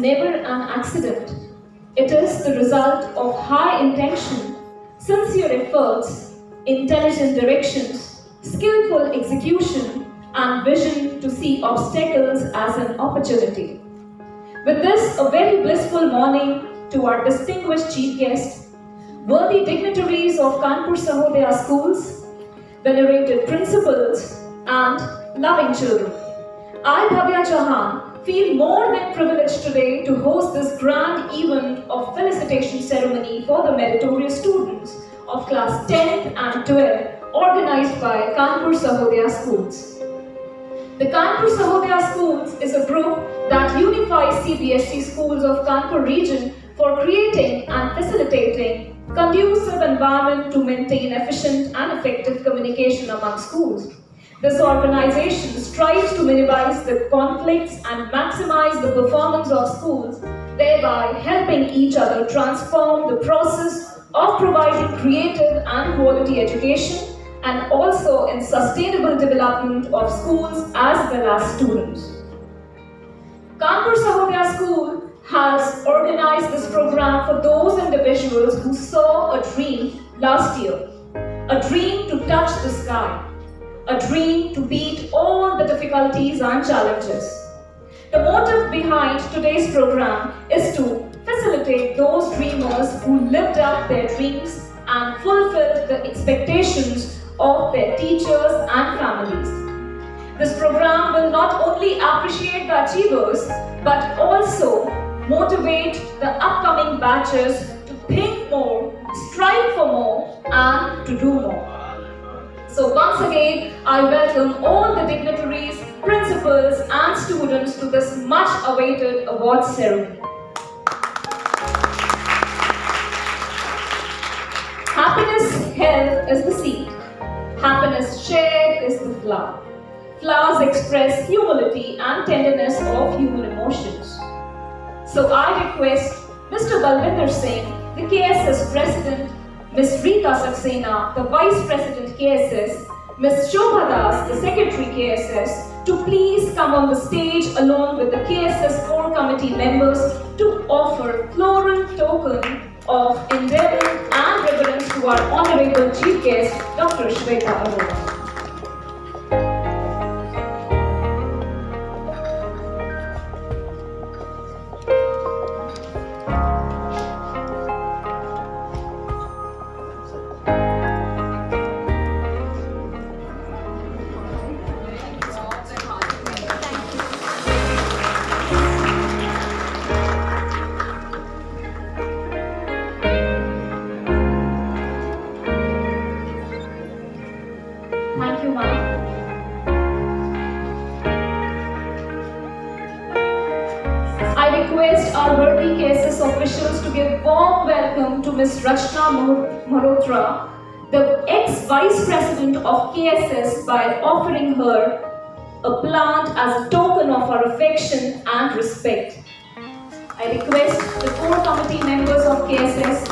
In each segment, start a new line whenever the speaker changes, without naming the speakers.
never an accident. It is the result of high intention, sincere efforts, intelligent directions, skillful execution, and vision to see obstacles as an opportunity. With this, a very blissful morning to our distinguished chief guest, worthy dignitaries of Kanpur Sahodaya schools, venerated principals, and loving children. I, Bhavya Chauhan, feel more than privileged today to host this grand event of felicitation ceremony for the meritorious students of class 10th and 12th organized by Kanpur Sahodaya schools. The Kanpur Sahodaya schools is a group that unifies CBSE schools of Kanpur region for creating and facilitating conducive environment to maintain efficient and effective communication among schools. This organization strives to minimize the conflicts and maximize the performance of schools, thereby helping each other transform the process of providing creative and quality education and also in sustainable development of schools as well as students. Kanpur Sahodaya School has organized this program for those individuals who saw a dream last year, a dream to touch the sky, a dream to beat all the difficulties and challenges. The motive behind today's program is to facilitate those dreamers who lived up their dreams and fulfilled the expectations of their teachers and families. This program will not only appreciate the achievers, but also motivate the upcoming batches to think more, strive for more, and to do more. So once again, I welcome all the dignitaries, principals, and students to this much-awaited awards ceremony. Happiness held is the seed. Happiness shared is the flower. Flowers express humility and tenderness of human emotions. So I request Mr. Balwinder Singh, the KSS President, Ms. Rita Saxena, the Vice President KSS, Ms. Shobha Das, the Secretary KSS, to please come on the stage along with the KSS core committee members to offer floral token of endeavor and reverence to our Honorable Chief Guest, Dr. SHVETTA ARORA. Thank you, ma'am. I request our worthy KSS officials to give warm welcome to Ms. Rachna Malhotra, the ex-Vice President of KSS, by offering her a plant as a token of our affection and respect. I request the core committee members of KSS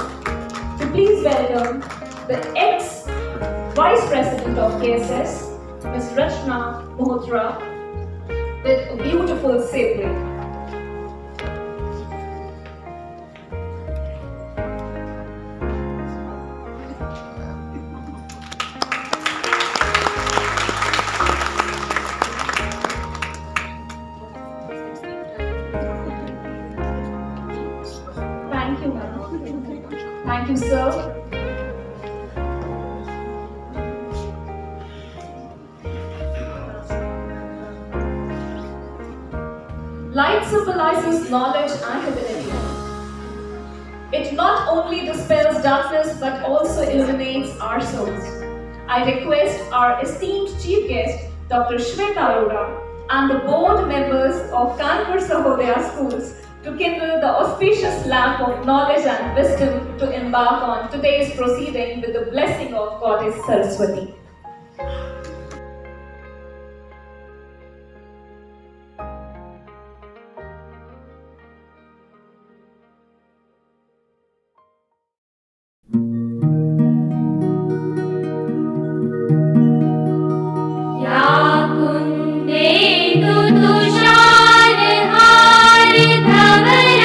to please welcome the ex-Vice President of KSS, Ms. Rachna Malhotra, with a beautiful sapling. Thank you, ma'am. Thank you, sir. Light symbolizes knowledge and ability. It not only dispels darkness but also illuminates our souls. I request our esteemed chief guest, Dr. SHVETTA ARORA, and the board members of Kanpur Sahodaya schools to kindle the auspicious lamp of knowledge and wisdom to embark on today's proceeding with the blessing of Goddess Saraswati.
Tushar हार धवल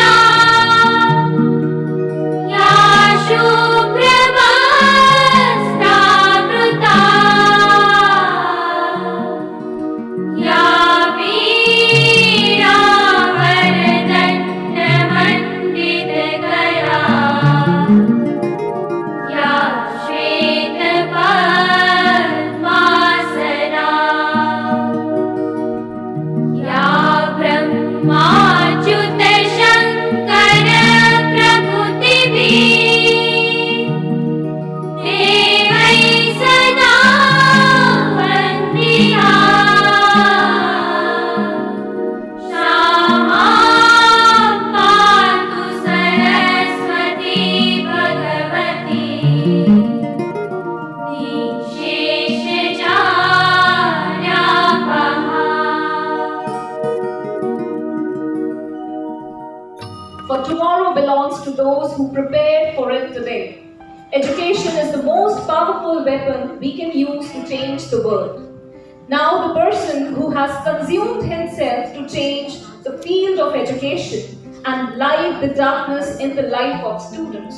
those who prepared for it today. Education is the most powerful weapon we can use to change the world. Now the person who has consumed himself to change the field of education and light the darkness in the life of students.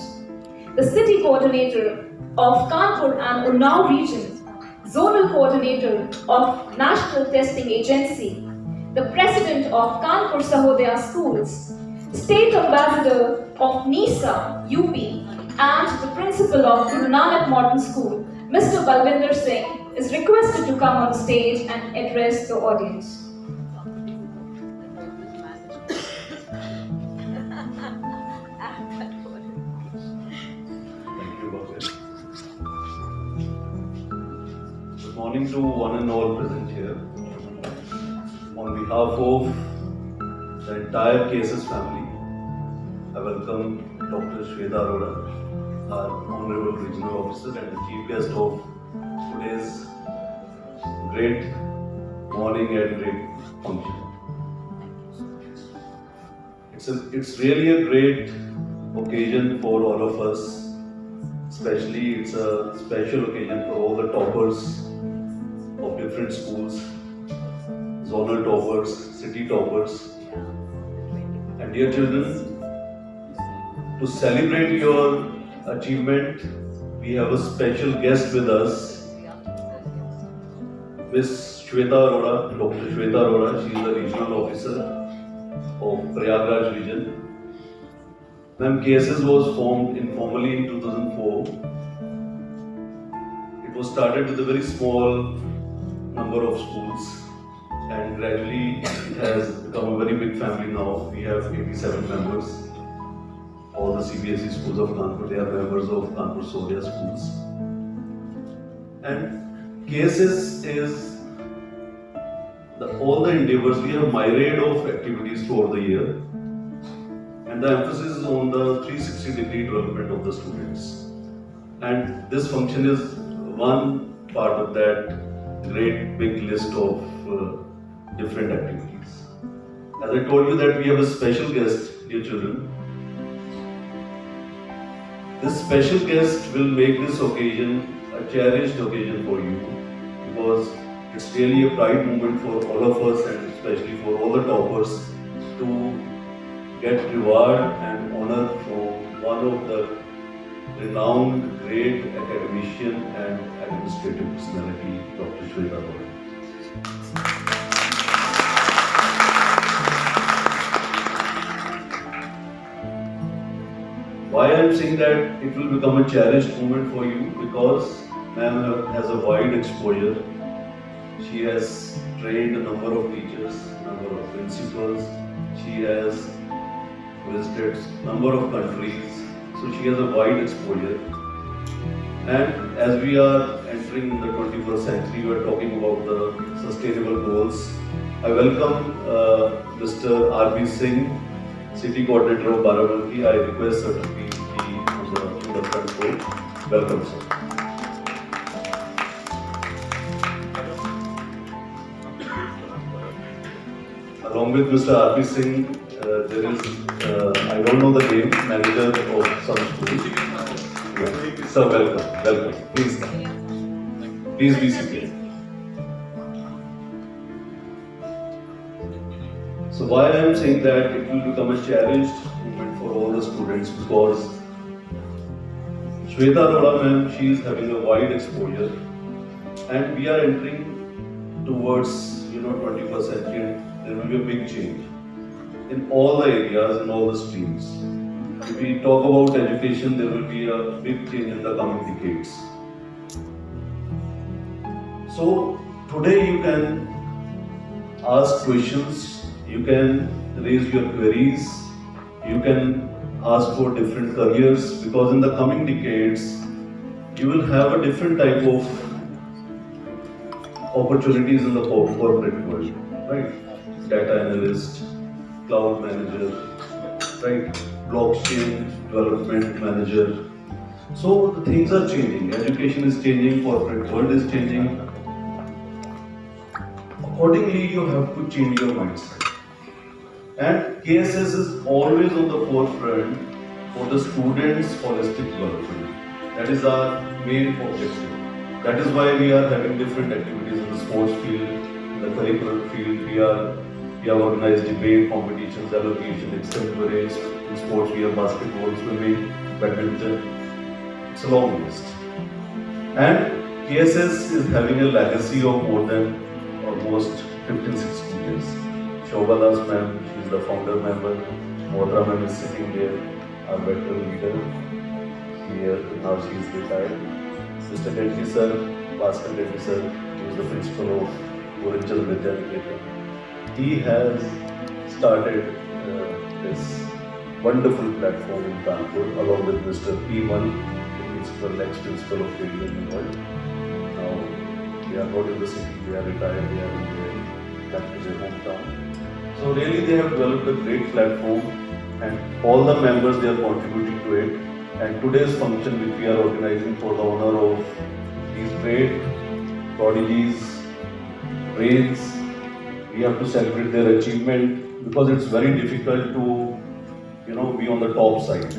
The city coordinator of Kanpur and Unnao region, zonal coordinator of National Testing Agency, the president of Kanpur Sahodaya schools, state ambassador of NISA, UP, and the principal of Guru Nanak Modern School, Mr. Balwinder Singh, is requested to come on stage and address the audience.
Good morning to one and all present here. On behalf of the entire KSS family, I welcome Dr. SHVETTA ARORA, our Honorable Regional Officer and the Chief Guest of today's great morning and great function. It's really a great occasion for all of us. Especially, it's a special occasion for all the toppers of different schools, zonal toppers, city toppers. And dear children, to celebrate your achievement, we have a special guest with us, Miss SHVETTA ARORA, Dr. SHVETTA ARORA. She is the regional officer of PRAYAGRAJ region. Ma'am, KSS was formed informally in 2004. It was started with a very small number of schools, and gradually it has become a very big family now. We have 87 members. All the CBSE schools of Kanpur, they are members of Kanpur Sahodaya schools. And KSS is all the endeavors. We have myriad of activities throughout the year. And the emphasis is on the 360-degree development of the students. And this function is one part of that great big list of different activities. As I told you that we have a special guest, dear children. This special guest will make this occasion a cherished occasion for you, because it's really a pride moment for all of us, and especially for all the toppers, to get reward and honor from one of the renowned great academician and administrative personality, Dr. SHVETTA ARORA. Why I am saying that it will become a cherished moment for you? Because ma'am has a wide exposure. She has trained a number of teachers, number of principals. She has visited a number of countries, so she has a wide exposure. And as we are entering the 21st century, we are talking about the sustainable goals. I welcome Mr. R.B. Singh, City Coordinator of Barabanki. I request sir to be in the front row. Welcome, sir. Along with Mr. R.B. Singh, there is, I don't know the name, manager of some school. Yeah. Sir, welcome. Please come. Please be seated. So why I am saying that it will become a cherished moment for all the students, because SHVETTA ARORA ma'am, she is having a wide exposure, and we are entering towards 21st century, and there will be a big change in all the areas, in all the streams. If we talk about education, there will be a big change in the coming decades. So today you can ask questions, you can raise your queries, you can ask for different careers, because in the coming decades you will have a different type of opportunities in the corporate world, right? Data analyst, cloud manager, right? Blockchain development manager. So the things are changing. Education is changing, corporate world is changing. Accordingly, you have to change your mindset. And KSS is always on the forefront for the students' holistic development. That is our main objective. That is why we are having different activities in the sports field, in the curricular field. We have organized debate competitions, allocation, extemporaries. In sports, we have basketball, swimming, badminton. It's a long list. And KSS is having a legacy of more than almost 15-16 years. Shobha Das ma'am, she is the founder member. Modra ma'am is sitting there, our veteran leader. Here, now she is retired. Mr. Reddy sir, Bhaskar Reddy sir, who is the principal of Oriental Vidyaniketa. He has started this wonderful platform in Kanpur along with Mr. P1, the principal, ex-principal of Radio in the world. Now, they are not in the city, they are retired, they are back to their hometown. So really they have developed a great platform and all the members, they are contributing to it. And today's function which we are organizing for the honor of these great prodigies, brains, we have to celebrate their achievement because it's very difficult to, be on the top side.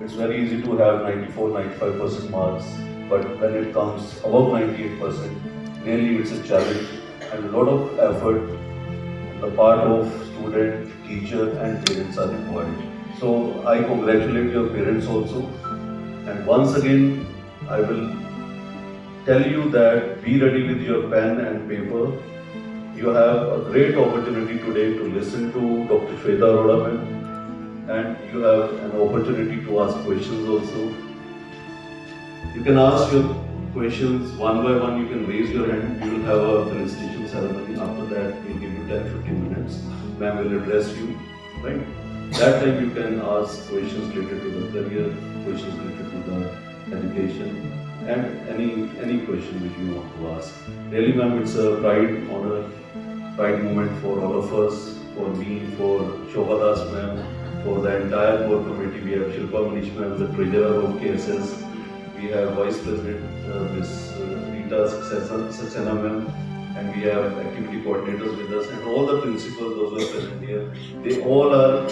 It's very easy to have 94-95% marks, but when it comes above 98%, really it's a challenge and a lot of effort on the part of student, teacher and parents are required. So I congratulate your parents also, and once again I will tell you that be ready with your pen and paper. You have a great opportunity today to listen to Dr. SHVETTA ARORA ma'am, and you have an opportunity to ask questions also. You can ask your questions one by one, you can raise your hand, we will have a felicitation ceremony. After that, we'll give you 10-15 minutes. Ma'am will address you, right? That time you can ask questions related to the career, questions related to the education, and any question which you want to ask. Really ma'am, it's a pride, honor, pride moment for all of us, for me, for Shobha Das ma'am, for the entire core committee. We have Shilpa Manish ma'am, the treasurer of KSS. We have Vice President Ms. Rita Saxena ma'am, and we have activity coordinators with us, and all the principals, those who are present here, they all are,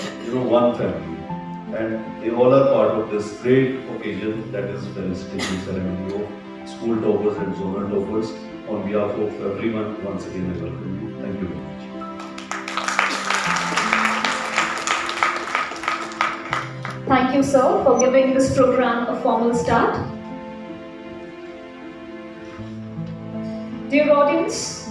one family, and they all are part of this great occasion that is felicitation ceremony of school toppers and zonal toppers. On behalf of everyone, once again I welcome you. Thank you very much.
Thank you, sir, for giving this program a formal start. Dear audience,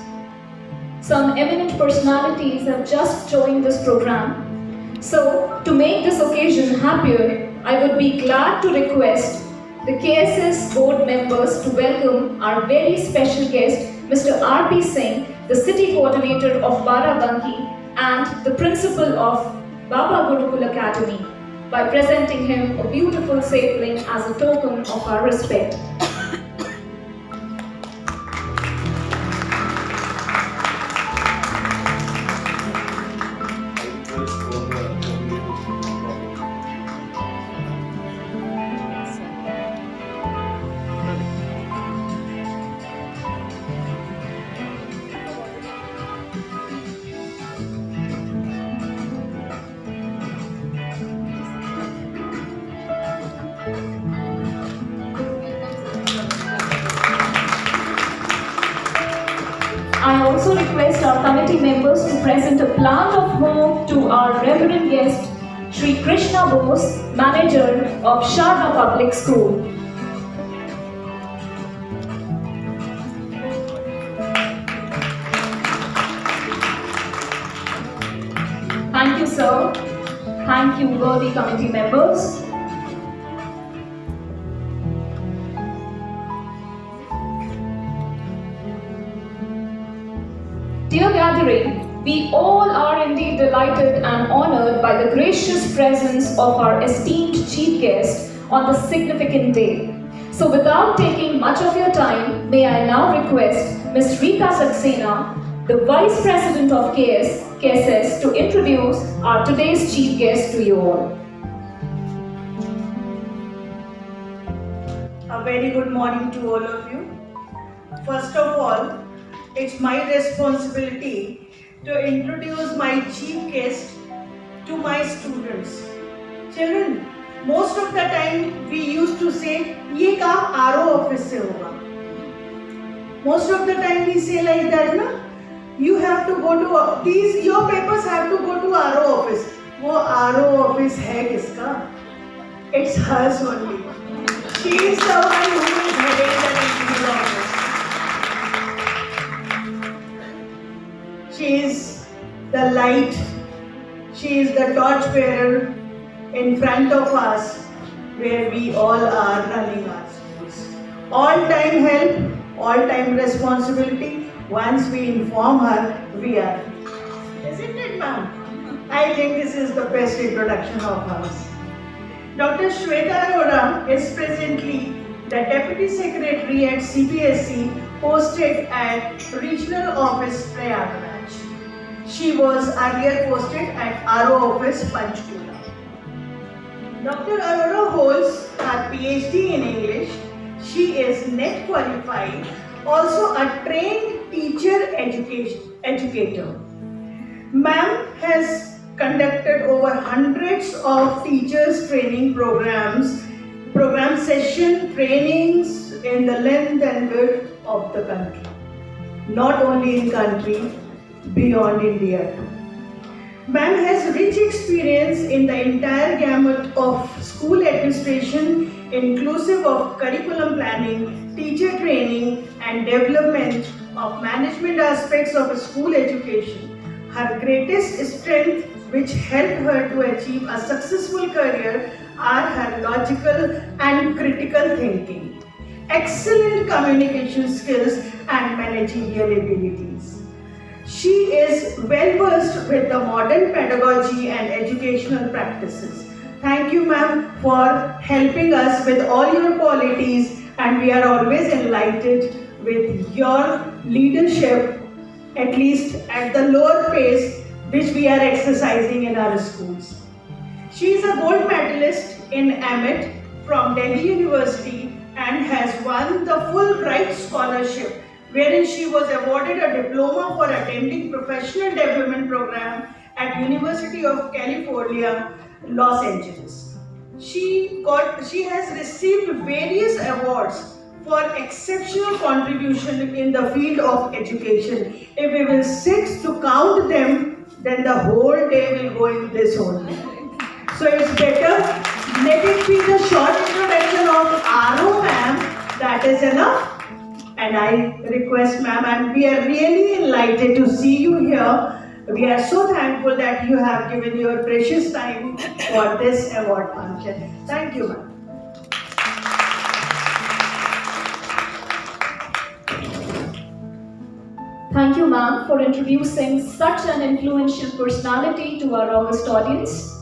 some eminent personalities have just joined this program. So, to make this occasion happier, I would be glad to request the KSS board members to welcome our very special guest, Mr. R.P. Singh, the city coordinator of Barabanki and the principal of Baba Gurukul Academy, by presenting him a beautiful sapling as a token of our respect. I also request our committee members to present a plant of home to our reverend guest, Sri Krishna Bose, manager of Sharda Public School. Thank you, sir. Thank you, worthy committee members. Dear gathering, we all are indeed delighted and honored by the gracious presence of our esteemed chief guest on this significant day. So without taking much of your time, may I now request Ms. Rita Saxena, the Vice President of KSS, to introduce our today's chief guest to you all.
A very good morning to all of you. First of all, it's my responsibility to introduce my chief guest to my students. Children, Most of the time we used to say, ये काम RO office से होगा. Most of the time we say like that, na? You have to go to these. Your papers have to go to RO office. वो RO office है किसका? It's hers only. She is the one who is heading the regional office. She is the light. She is the torch bearer in front of us, where we all are running our schools. All-time help, all-time responsibility. Once we inform her, we are free. Isn't it, ma'am? I think this is the best introduction of hers. Dr. SHVETTA ARORA is presently the Deputy Secretary at CBSE, posted at Regional Office PRAYAGRAJ. She was earlier posted at RO Office Panchkula. Dr. ARORA holds her PhD in English. She is NET qualified, also a trained teacher educator. Ma'am has conducted over hundreds of teachers training program session trainings in the length and width of the country. Not only in country, beyond India. Ma'am has rich experience in the entire gamut of school administration, inclusive of curriculum planning, teacher training, and development of management aspects of school education. Her greatest strength, which helped her to achieve a successful career, are her logical and critical thinking, excellent communication skills, and managerial abilities. She is well versed with the modern pedagogy and educational practices. Thank you, ma'am, for helping us with all your qualities, and we are always enlightened with your leadership, at least at the lower pace which we are exercising in our schools. She is a gold medalist in AMET from Delhi University and has won the Fulbright Scholarship, wherein she was awarded a diploma for attending professional development program at University of California, Los Angeles. She has received various awards for exceptional contribution in the field of education. If we will sit to count them, then the whole day will go in this only. So it's better, let it be the short introduction of RO ma'am, that is enough. And I request ma'am, and we are really enlightened to see you here. We are so thankful that you have given your precious time for this award function. Thank you, ma'am.
Thank you, ma'am, for introducing such an influential personality to our august audience.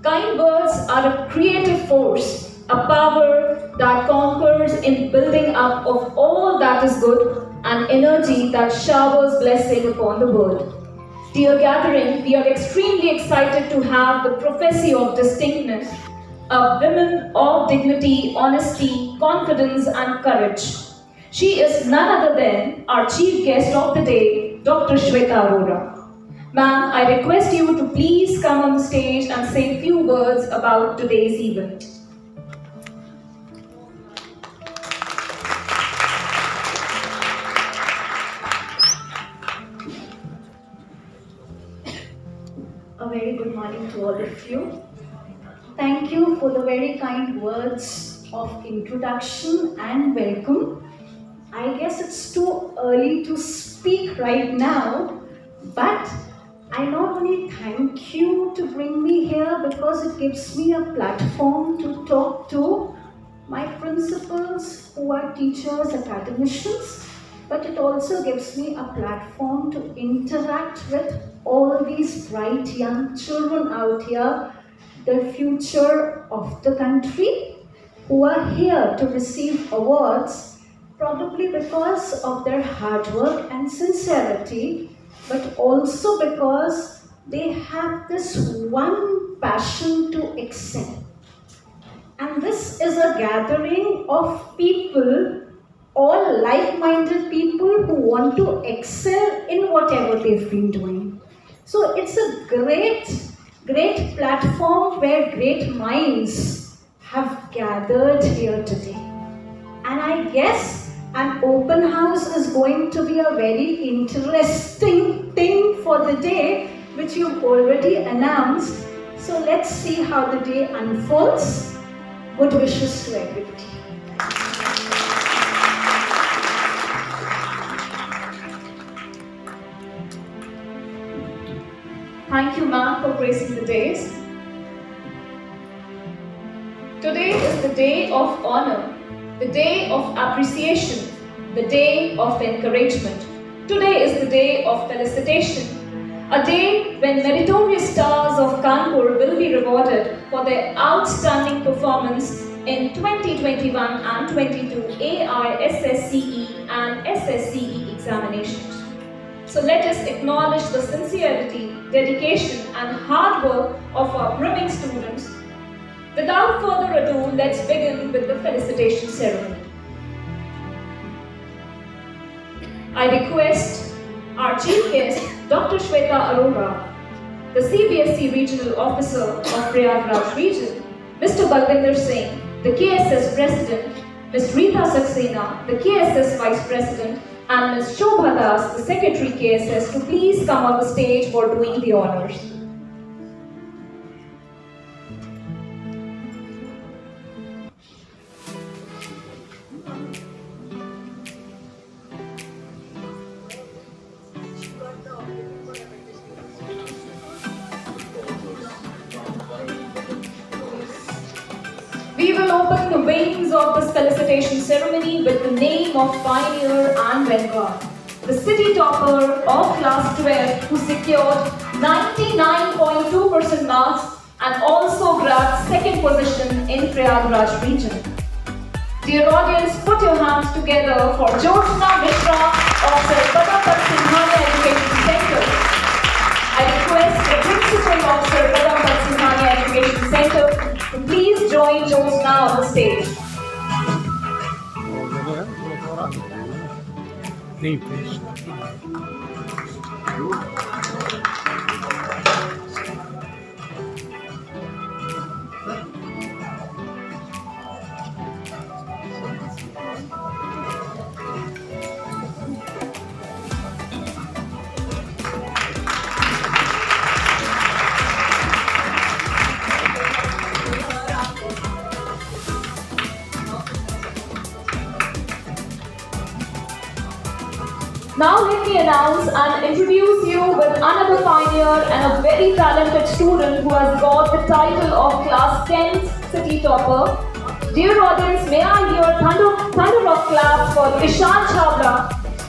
Kind words are a creative force, a power that conquers in building up of all that is good, and energy that showers blessing upon the world. Dear gathering, we are extremely excited to have the prophecy of distinctness, a woman of dignity, honesty, confidence, and courage. She is none other than our chief guest of the day, Dr. SHVETTA ARORA. Ma'am, I request you to please come on the stage and say a few words about today's event.
A very good morning to all of you. Thank you for the very kind words of introduction and welcome. I guess it's too early to speak right now, but I not only thank you to bring me here because it gives me a platform to talk to my principals who are teachers, academicians, but it also gives me a platform to interact with all these bright young children out here, the future of the country, who are here to receive awards, probably because of their hard work and sincerity, but also because they have this one passion to excel. And this is a gathering of people, all like-minded people who want to excel in whatever they've been doing. So it's a great great platform where great minds have gathered here today. And I guess an open house is going to be a very interesting thing for the day, which you've already announced. So let's see how the day unfolds. Good wishes to everybody.
Thank you, ma'am, for gracing the days. Today is the day of honor, the day of appreciation, the day of encouragement. Today is the day of felicitation, a day when meritorious stars of Kanpur will be rewarded for their outstanding performance in 2021 and 22 AISSCE and SSCE examinations. So let us acknowledge the sincerity, dedication and hard work of our brimming students. Without further ado, let's begin with the felicitation ceremony. I request our Chief Guest, Dr. SHVETTA Arora, the CBSE Regional Officer of Prayagraj Region, Mr. Balvinder Singh, the KSS President, Ms. Rita Saxena, the KSS Vice President, and Ms. Shobha Das, the Secretary KSS, to please come on the stage for doing the honors. We will open the wings of this felicitation ceremony with the name of pioneer and vanguard, the city topper of class 12 who secured 99.2% marks and also grabbed second position in Prayagraj region. Dear audience, put your hands together for Jyotsna Mishra of SHVETTA Education Center. I request the principal of SHVETTA Education Center to please join Jyotsna on the stage. Now let me announce and introduce you with another pioneer and a very talented student who has got the title of Class 10 City Topper. Dear audience, may I hear thunder of claps for Ishan Chhabra,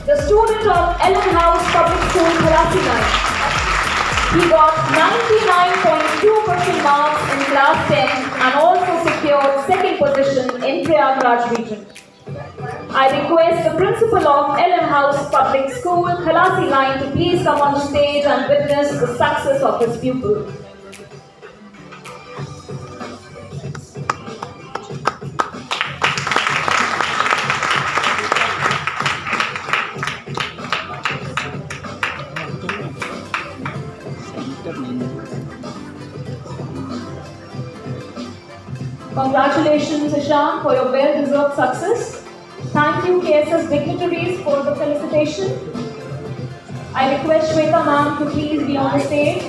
the student of Ellen House Public School, Kharasigan. He got 99.2% marks in Class 10 and also secured second position in Prayagraj region. I request the principal of Ellen House Public School, Khalasi Line, to please come on the stage and witness the success of his pupil. Congratulations, Ishan, for your well-deserved success. Thank you, KSS dignitaries, for the felicitation. I request SHVETTA ma'am to please be on the stage.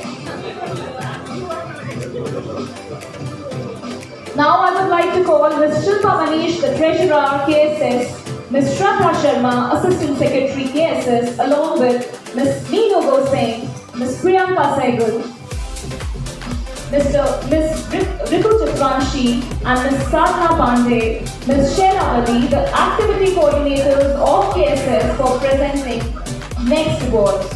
Now I would like to call Ms. Shilpa Manish, the Treasurer, KSS, Ms. Shraddha Sharma, Assistant Secretary, KSS, along with Ms. Neenu Gosing, Ms. Priyanka Saigal, Ms. Ritu Chitranshi and Ms. Sadhana Pandey, Ms. Sherawali, the activity coordinators of KSS, for presenting next awards.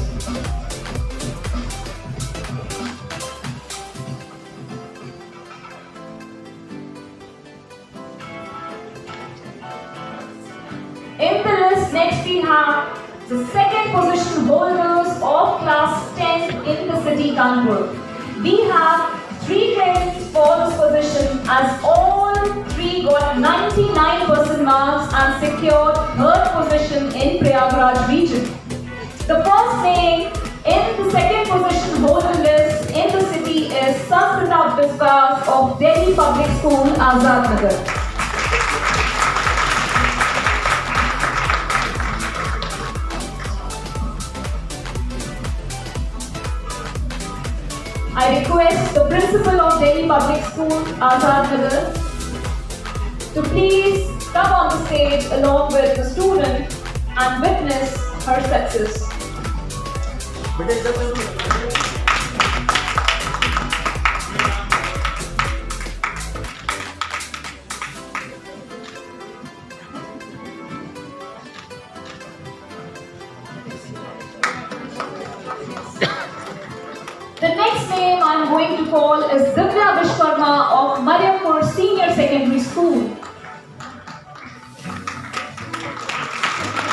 In the list, next we have the second position holders of class 10 in the city Kanpur. We have 3 credits for this position as all 3 got 99% marks and secured 3rd position in Prayagraj region. The first name in the second position holder list in the city is Public School, Azad Nagar. I request the Principal of Delhi Public School, Azad Nagar, to please come on the stage along with the student and witness her success. The next name I am going to call is Divya Vishwarma of Mariampur Senior Secondary School.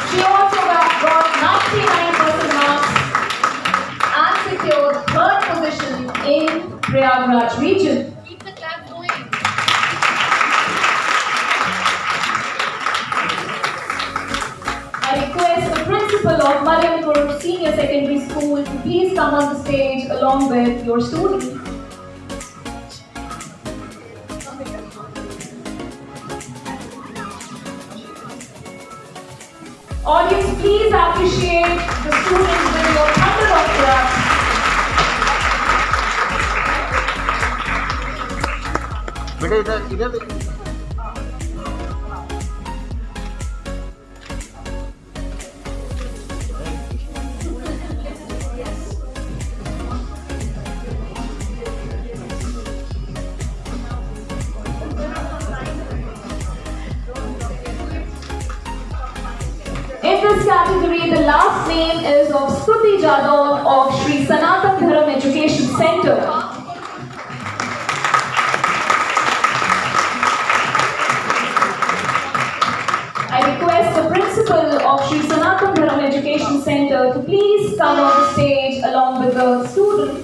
She also got 99% marks and secured third position in Prayagraj region.
Keep the clap going.
I request the principal of Mariampur Senior Secondary School to please come on the stage along with your student. Audience, please appreciate the students with your thunder of claps.
बेटे इधर इधर देखिए।
In this category, the last name is of Stuti Jadhav of Sri Sanatan Dharam Education Center. I request the principal of Sri Sanatan Dharam Education Center to please come on the stage along with the student.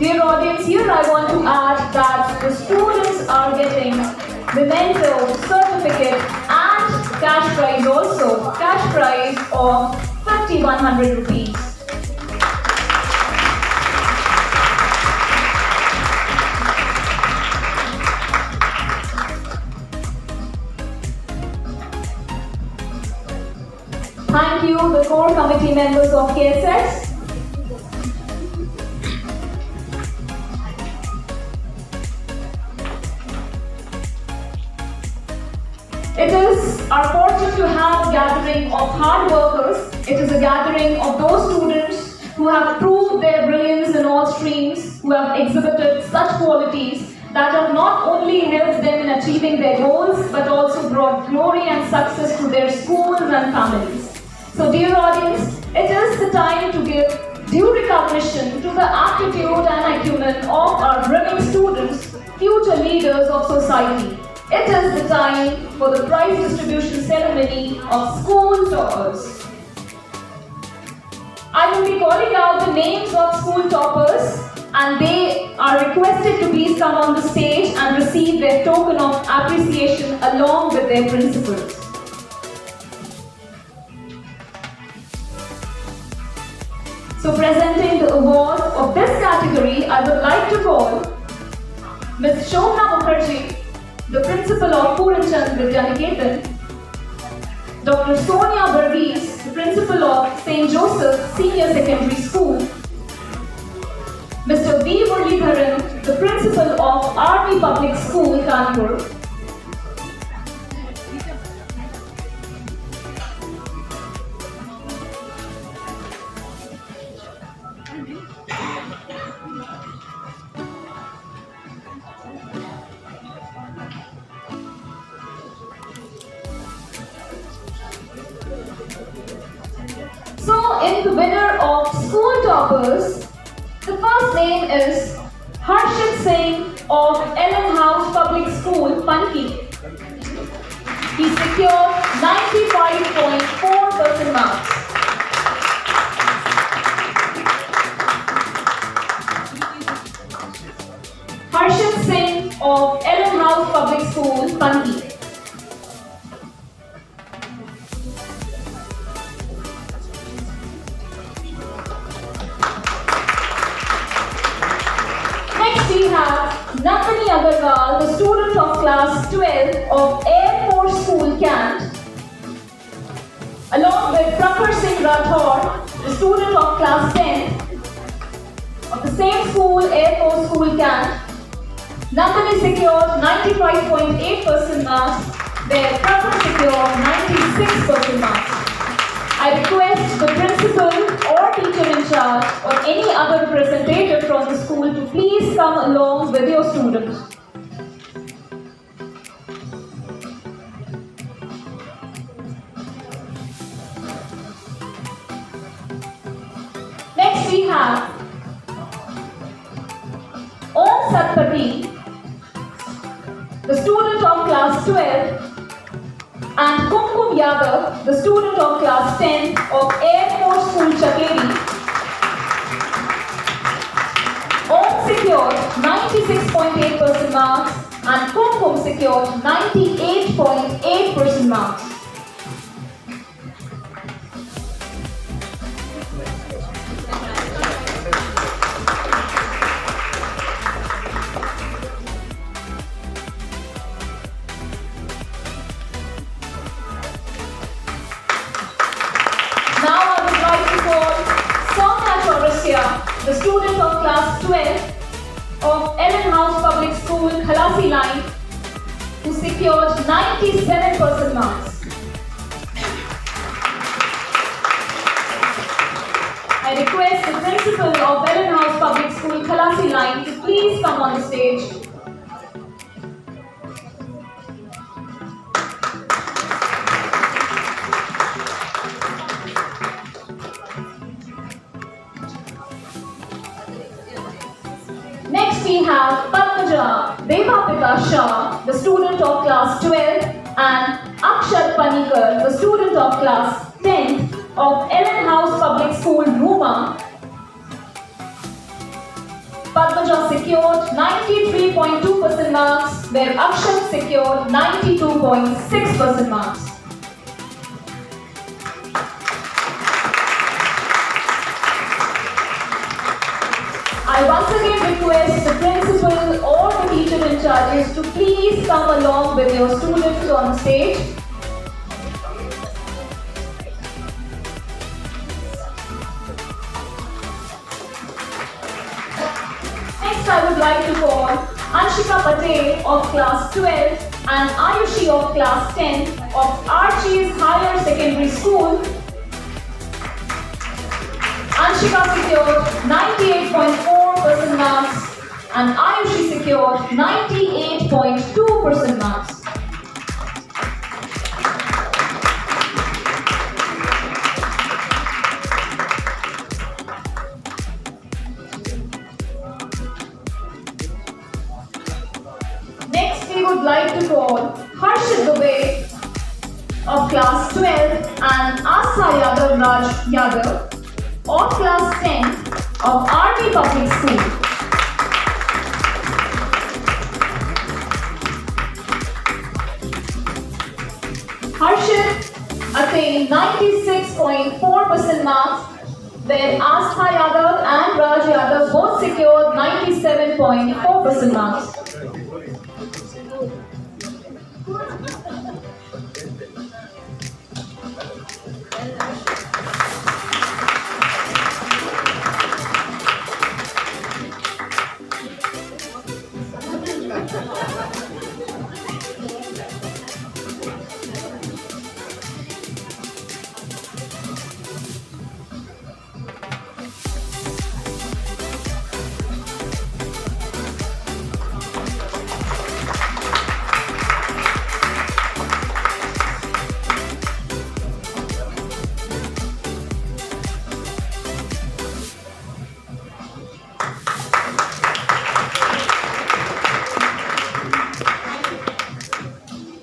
Dear audience, here I want to add that the students are getting memento, certificate and cash prize also. Cash prize of 5,100 rupees. Thank you, the core committee members of KSS. It is our fortune to have a gathering of hard workers. It is a gathering of those students who have proved their brilliance in all streams, who have exhibited such qualities that have not only helped them in achieving their goals, but also brought glory and success to their schools and families. So dear audience, it is the time to give due recognition to the aptitude and acumen of our brimming students, future leaders of society. It is the time for the prize distribution ceremony of school toppers. I will be calling out the names of school toppers and they are requested to please come on the stage and receive their token of appreciation along with their principals. So presenting the award of this category, I would like to call Ms. Shobha Mukherjee, the principal of Puranchand Vidyaniketan, Dr. Sonia Varghese, the principal of St. Joseph Senior Secondary School, Mr. V. Muralidharan, the principal of Army Public School, Kanpur, So, in the winner of school toppers, the first name is Harshit Singh of Ellen House Public School, Panki. He secured 95.4% marks. Harshit Singh of Ellen House Public School, Panki. 12 of Air Force School Kant, along with Prakhar Singh Rathore, the student of class 10 of the same school, Air Force School Kant. Nandini secured 95.8% marks, where Prakhar secured 96% marks. I request the principal or teacher in charge or any other representative from the school to please come along with your students. Next we have Satpati, the student of class 12, and Kumkum Yadav, the student of class 10 of Air Force School Chakeri. Om secured 96.8% marks and Kumkum secured 98.8% marks. The student of class 12 of Ellen House Public School, Khalasi Line, who secured 97% marks. I request the principal of Ellen House Public School, Khalasi Line, to please come on the stage. Next we have Padmaja Devapita Shah, the student of class 12, and Akshat Panikar, the student of class 10 of Ellen House Public School, Ruma. Padmaja secured 93.2% marks, where Akshat secured 92.6% marks. I once again request the principal or the teacher in charge to please come along with your students on stage. Next, I would like to call Anshika Patel of class 12 and Ayushi of class 10 of Archie's Higher Secondary School. Anshika secured 98.4% marks and Ayushi secured 98.2% marks. Next, we would like to call Harshit Dubey of class 12 and Asa Yadav Raj Yadav of class 10 of Army Public School. Harshit attained 96.4% marks, where Astha Yadav and Raj Yadav both secured 97.4% marks.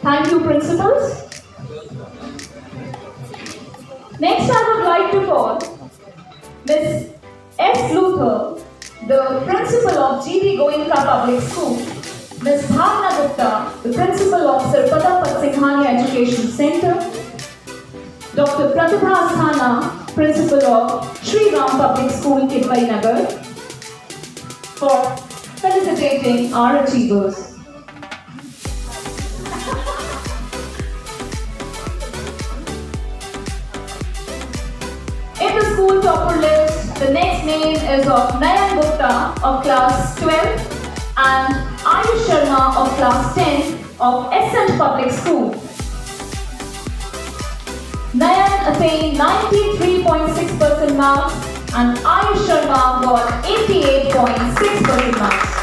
Thank you, principals. Next, I would like to call Ms. S. Luther, the principal of G.V. Goenka Public School, Ms. Bhavna Gupta, the principal of Sirpada Patsinghani Education Center, Dr. Pratibha Asthana, principal of Sri Ram Public School, Kidwai Nagar, for felicitating our achievers. topper list, the next name is of Nayan Gupta of class 12 and Ayush Sharma of class 10 of SHVETTA Public School. Nayan attained 93.6% marks and Ayush Sharma got 88.6% marks.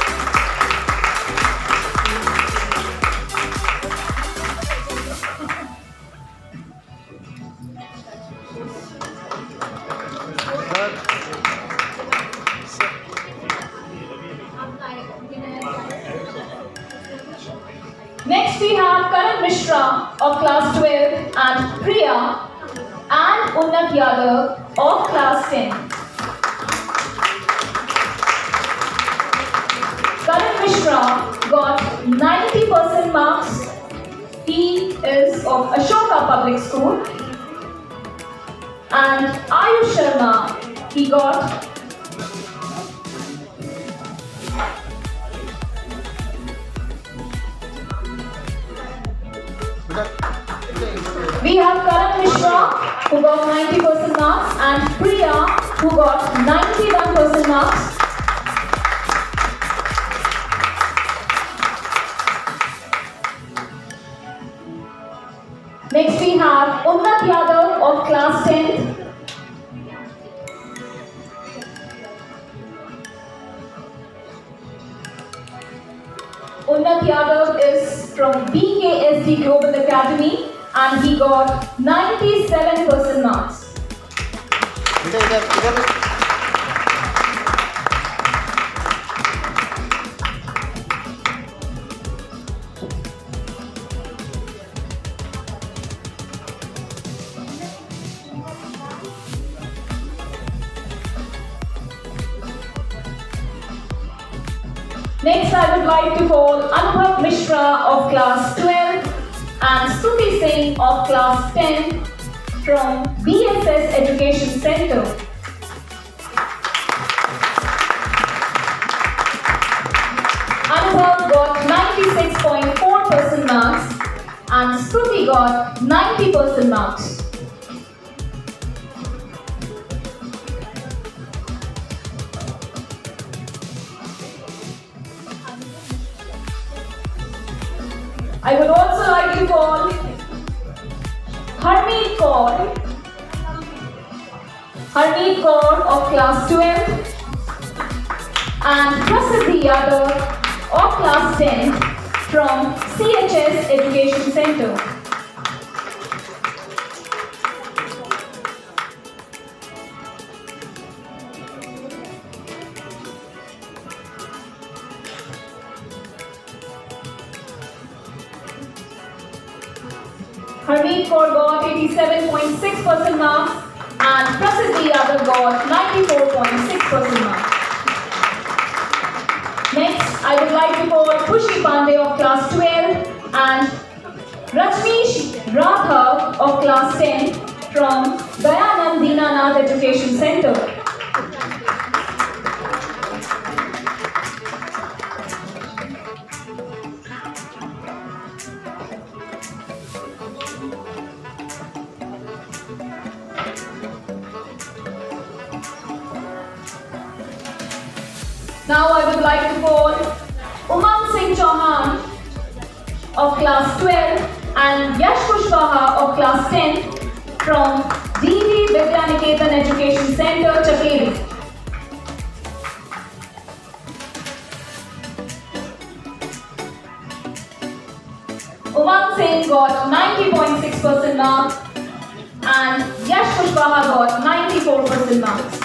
Next we have Karan Mishra of class 12 and Priya and Unnat Yadav of class 10. Karan Mishra got 90% marks. He is of Ashoka Public School. And Ayush Sharma, he got we have Karan Mishra who got 90% marks and Priya who got 91% marks. Next we have Unnat Yadav of class 10th. Unnat Yadav is from BKSD Global Academy and he got 97% marks. Next, I would like to call Anubhav Mishra of class 12 and Stuti Singh of class 10 from BSS Education Center. Anubhav got 96.4% marks and Stuti got 90% marks. I would also like to call Harmeet Kaur of class 12 and Prasiddhi Yadav of class 10 from CHS Education Center. Harmeet Kaur got 87.6% marks and Prasiddhi Yadav got 94.6% marks. Next, I would like to call Khushi Pandey of class 12 and Rajneesh Radhav of class 10 from Dayanand Dinanath Education Center. Now I would like to call Umang Singh Chauhan of class 12 and Yash Kushwaha of class 10 from DV Vidyaniketan Education Center, Chakeri. Umang Singh got 90.6% marks and Yash Kushwaha got 94% marks.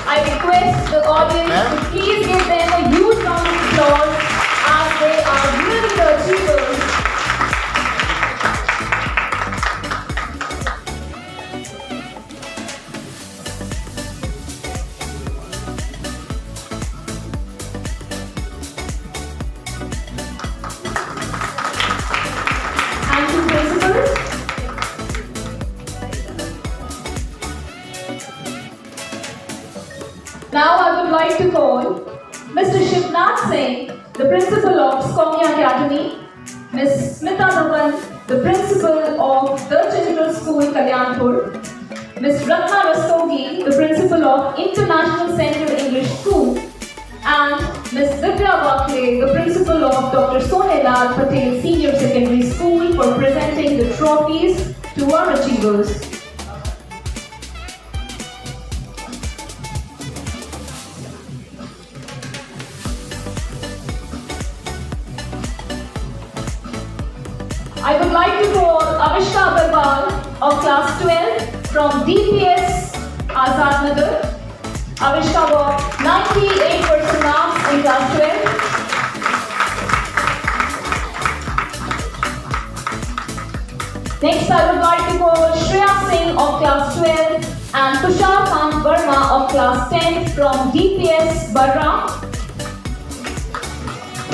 I request the audience to please give them a huge round of applause as they are really the achievers. Thank you, principals. Now I would like to call Mr. Shivnath Singh the principal of Skomia Academy, Ms. Smita Dhawan, the principal of the General School, Kalyanpur, Ms. Ratna Rastogi, the principal of International Center English School, and Ms. Vidya Wakle, the principal of Dr. Sonelal Patel Senior Secondary School, for presenting the trophies to our achievers. I would like to call Avishka Agarwal of class 12 from DPS Azad Nagar. Avishka got 98% marks in class 12. Next, I would like to call Shreya Singh of class 12 and Tushar Kant Verma of class 10 from DPS Barra.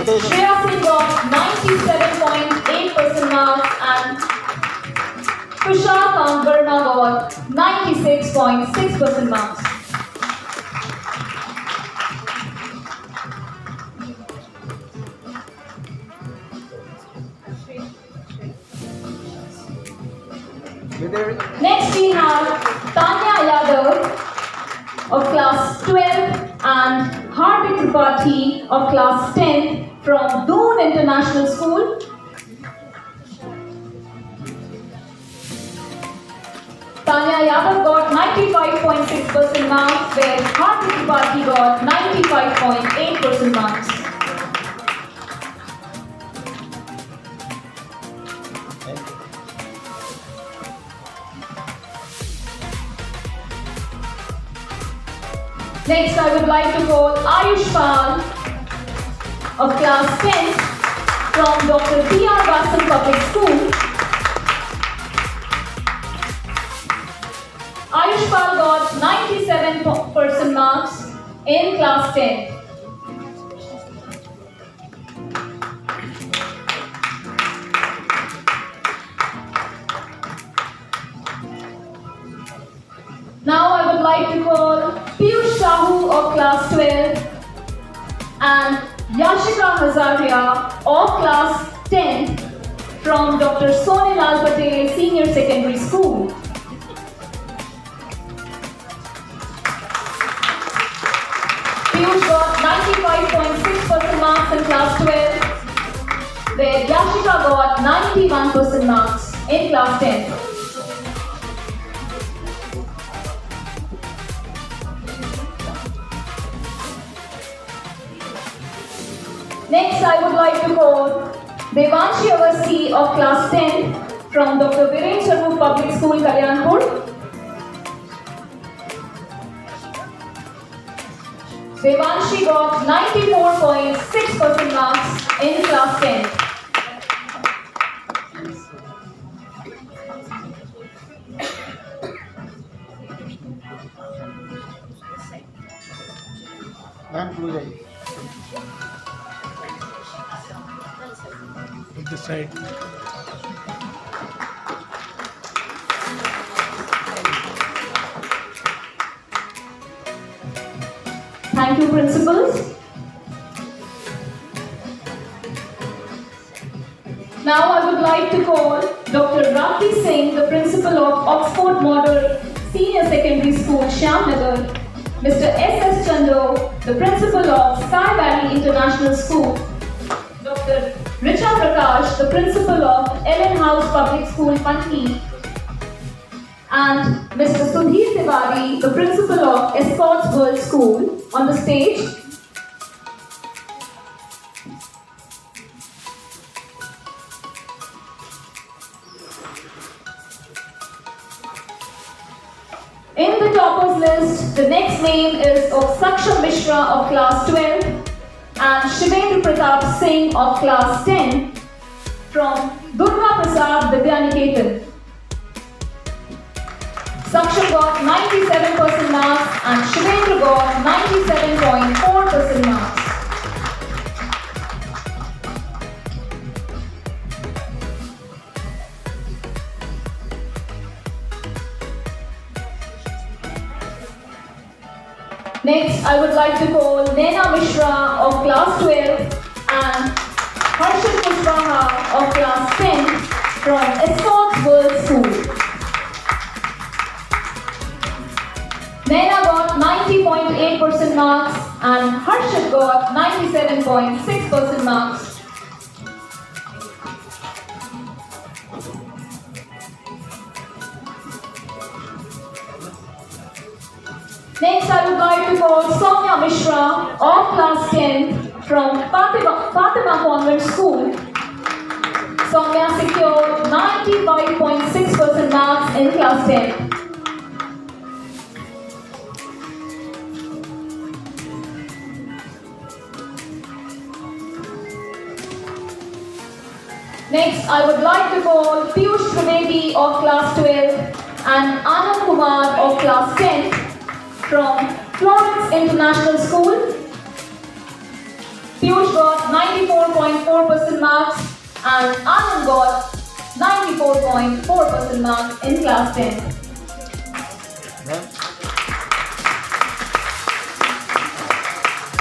Shreya Singh got 97.8% marks and Tushar Kant Verma got 96.6% marks. Next we have Tanya Yadav of class 12 and Hardik Tripathi of class 10 from Doon International School. Tanya Yadav got 95.6% marks, where Hardik Tripathi got 95.8% marks. Next, I would like to call Ayush Pal of class 10 from Dr. P.R. Vasan Public School. Ayush Pal got 97% marks in class 10. Now I would like to call Piyush Sahu of class 12 and Yashika Hazaria of class 10 from Dr. Sonelal Patel Senior Secondary School. Piyush got 95.6% marks in class 12, where Yashika got 91% marks in class 10. Next, I would like to call Devanshi Awasthi of class 10 from Dr. Viren Swaroop Public School, Kalyanpur. Devanshi got 94.6% marks in class 10.
This side.
Thank you, principals. Now I would like to call Dr. Rafi Singh, the principal of Oxford Model Senior Secondary School, Shyamnagar, Mr. S.S. Chando, the principal of Sky Valley International School, Dr. Richa Prakash, the principal of Ellen House Public School, Panki, and Mr. Sudhir Tiwari, the principal of HON'BLE School, on the stage. In the toppers list, the next name is of Saksham Mishra of class 12 and Shivendra Pratap Singh of class 10 from Durga Prasad Vidyaniketan. Saksham got 97% marks and Shivendra got 97.4% marks. Next, I would like to call Naina Mishra of class 12 and Harshit Kushwaha of class 10 from HON'BLE School. Naina got 90.8% marks and Harshit got 97.6% marks. Next, I would like to call Soumya Mishra of class 10 from Fatima Convent School. Soumya secured 95.6% marks in class 10. Next, I would like to call Piyush Trivedi of class 12 and Anand Kumar of class 10 from Florence International School. Piyush got 94.4% marks and Anand got 94.4% marks in class 10.
Ma'am.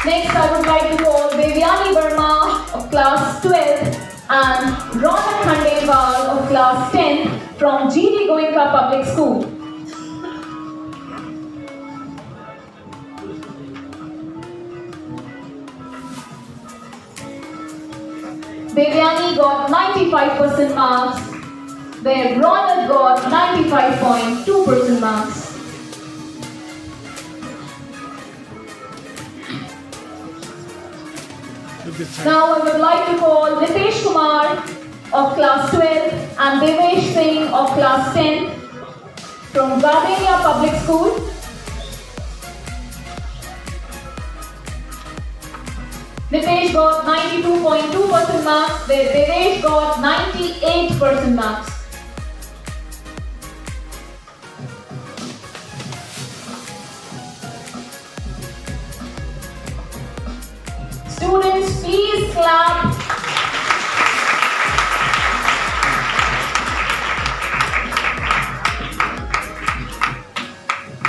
Next, I would like to call Devyani Verma of class 12 and Ronak Khandelwal of class 10 from GD Goenka Public School. Devyani got 95% marks, where Ronak got 95.2% marks. Now I would like to call Nitesh Kumar of class 12 and Devesh Singh of class 10 from Gardenia Public School. Nitesh got 92.2% marks, where Devesh got 98% marks. Students, please clap.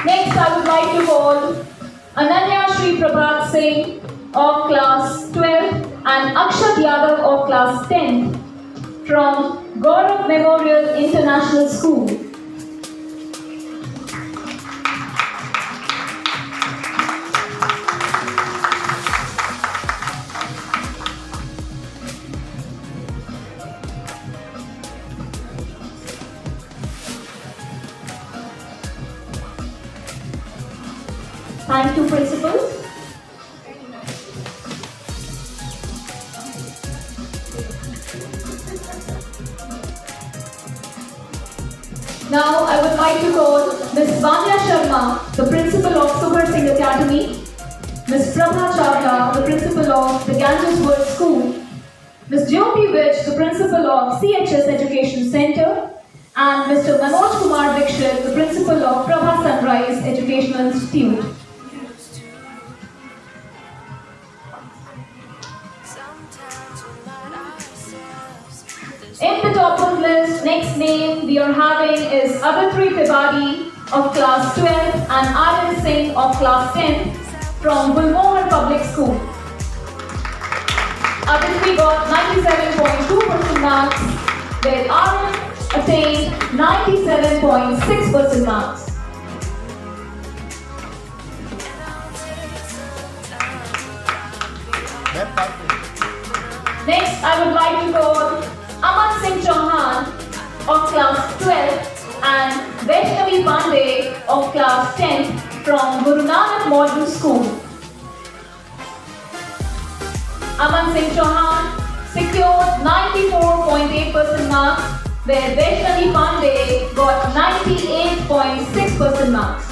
Next, I would like to call Ananya Shri Prabhat Singh of class 12 and Akshat Yadav of class 10 from Gaurav Memorial International School. Thank you, principals. Now I would like to call Ms. Vanya Sharma, the principal of Super Singh Academy, Ms. Prabha Chawla, the principal of the Ganges World School, Ms. Jyoti Vich, the principal of CHS Education Center, and Mr. Manoj Kumar Dikshit, the principal of Prabha Sunrise Educational Institute. In the top of the list, next name we are having is Adatri Tiwari of class 12 and Aryan Singh of class 10 from Gulmohar Public School. Adatri got 97.2% marks, where Aryan attained 97.6% marks. Next, I would like to call Aman Singh Chauhan of class 12 and Vaishnavi Pandey of class 10 from Guru Nanak Modern School. Aman Singh Chauhan secured 94.8% marks, where Vaishnavi Pandey got 98.6% marks.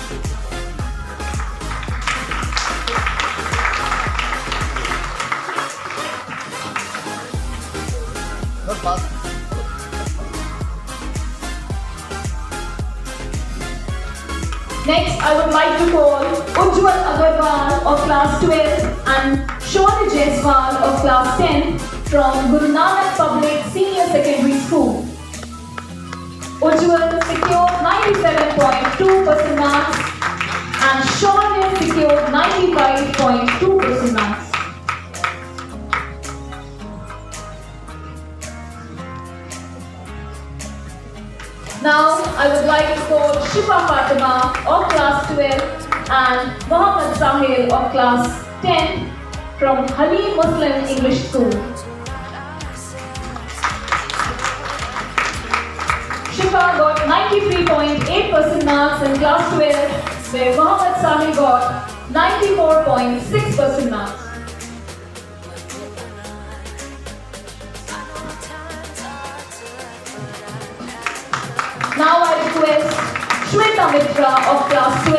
Next, I would like to call Ujjwal Agarwal of class 12 and Shona Jaiswal of class 10 from Guru Nanak Public Senior Secondary School. Ujjwal secured 97.2% marks and Shona secured 95.2% marks. Now I would like to call Shifa Fatima of class 12 and Mohammad Sahil of class 10 from Halim Muslim English School. Shifa got 93.8% marks in class 12, where Mohammad Sahil got 94.6% marks. Now I request SHVETTA Mitra of class 12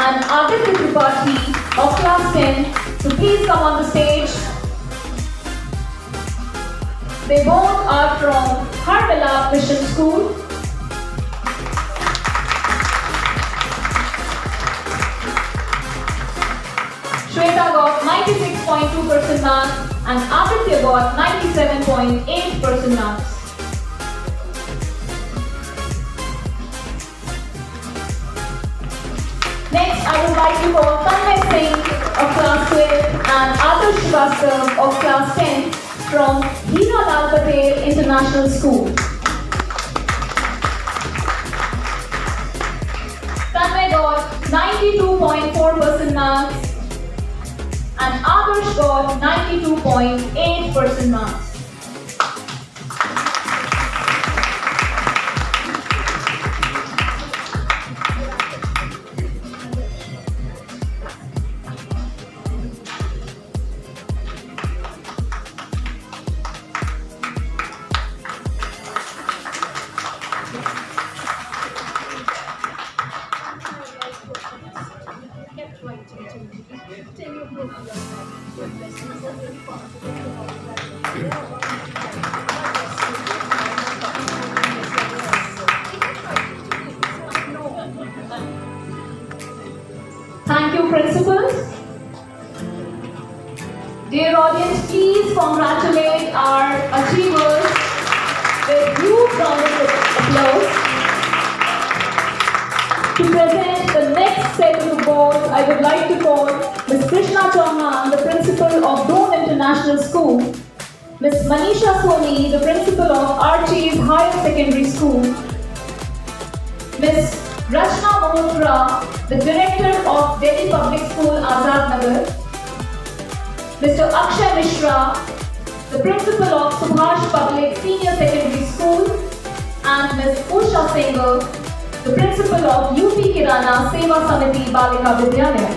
and Aditya Tripathi of class 10 to please come on the stage. They both are from HON'BLE Mission School. Shweta got 96.2% marks and Aditya got 97.8% marks. Next, I would like to call Tanmay Singh of class 12 and Adarsh Shrivastava of class 10 from Hira Lal Patel International School. Tanmay got 92.4% marks and Adarsh got 92.8% marks. Thank you, principals. Dear audience, please congratulate our achievers with huge round of applause. To present the next set of awards, I would like to call Ms. Krishna Chauhan, the principal of Doon International School, Ms. Manisha Soni, the principal of Archie's Higher Secondary School, Ms. Rachna Malhotra, the director of Delhi Public School, Azad Nagar, Mr. Akshay Mishra, the principal of Subhash Public Senior Secondary School, and Ms. Usha Singh, the principal of UP Kirana Seva Samiti Balika Vidyalaya.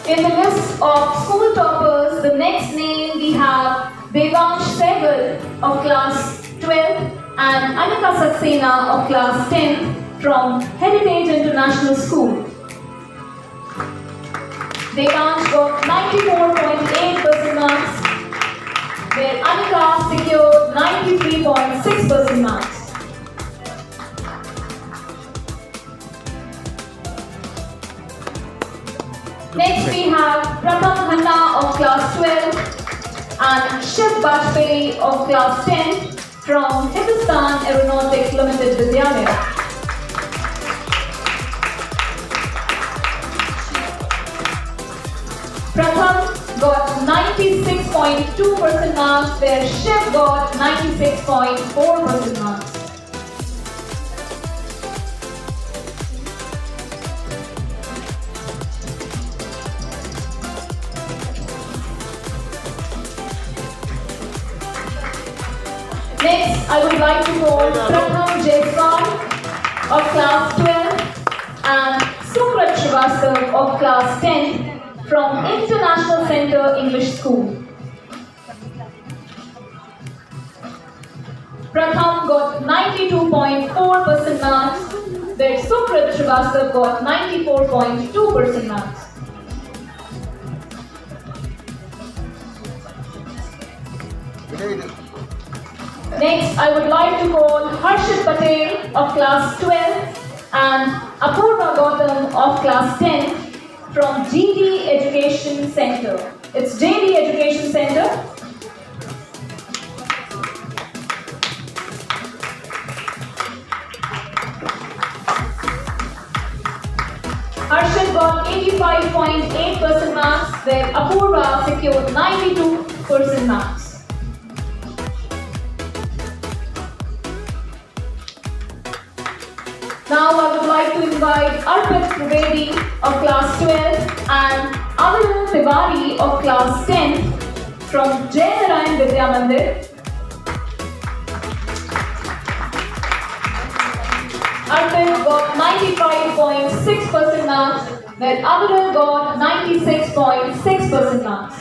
In the list of school toppers, the next name we have Devansh Sehgal of class 12 and Anika Saxena of class 10 from Heritage International School. Devansh got 94.8% marks, where Anika secured 93.6% marks. Next we have Pratham Khanna of class 12 and Shiv Bajpayee of class 10 from Hindustan Aeronautics Limited Vidyalaya. Pratham got 96.2% marks, where Shiv got 96.4% marks. Next, I would like to call Pratham Jaiswal of class 12 and Sumrat Shrivastava of class 10 from International Center English School. Pratham got 92.4% marks, where Sumrat Shrivastava got 94.2% marks. Next, I would like to call Harshit Patel of class 12 and Apurva Gautam of class 10 from GD Education Center. It's JD Education Center. Harshit got 85.8% marks, where Apurva secured 92% marks. Now I would like to invite Arpit Trivedi of class 12 and Avinal Tiwari of class 10 from Jai Narayan Vidya Mandir. Arpit got 95.6% marks, where Avinal got 96.6% marks.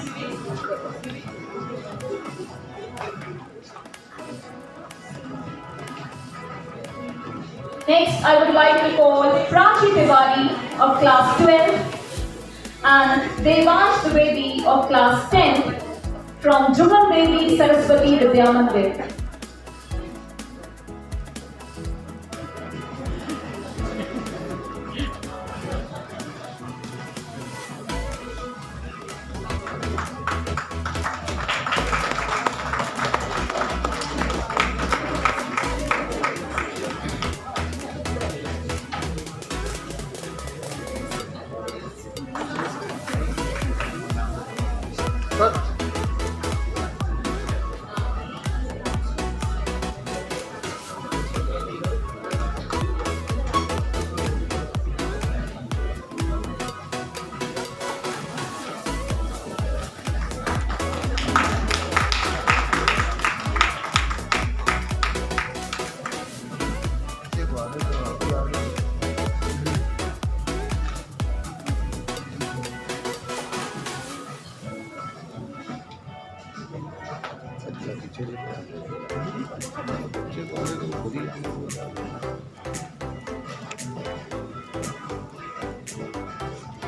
Next, I would like to call Prachi Tiwari of class 12 and Devansh Dwivedi of class 10 from Jugal Devi Saraswati Vidya Mandir.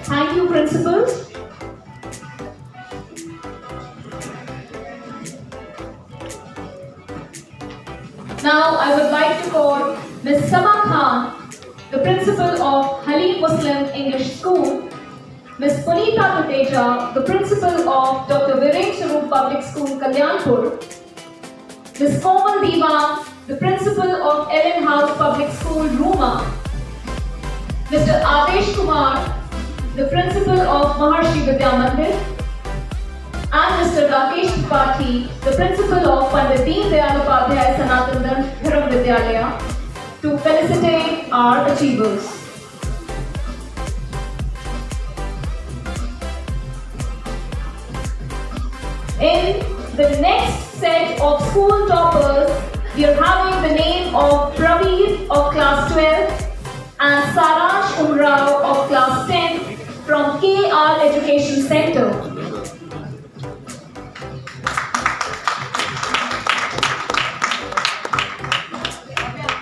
Thank you, Principal. Now I would like to call Ms. Sama Khan, the Principal of Halim Muslim English School, Ms. Punita Tuteja, the Principal of Dr. Viren Swaroop Public School, Kalyanpur, Ms. Komal Diwan, the Principal of Ellen House Public School, Ruma, Mr. Adesh Kumar, the Principal of Maharshi Vidya Mandir, and Mr. Rakesh Tripathi, the Principal of Pandit Deen Dayal Upadhyay Sanatan Dharam Vidyalaya, to felicitate our achievers. In the next set of school toppers, we are having the name of Praveer of class 12 and Saransh Umrao of class 10 from KR Education Center.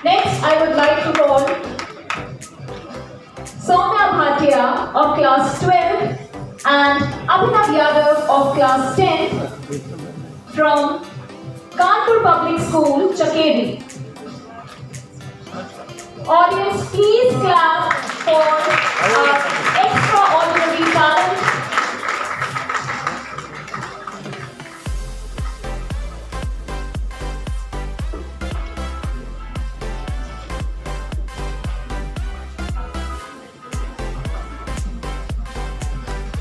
Next, I would like to call Soumya Bhatia of class 12 and Abhinav Yadav of class 10 from Kanpur Public School, Chakeri. Audience, please clap for our extraordinary talent.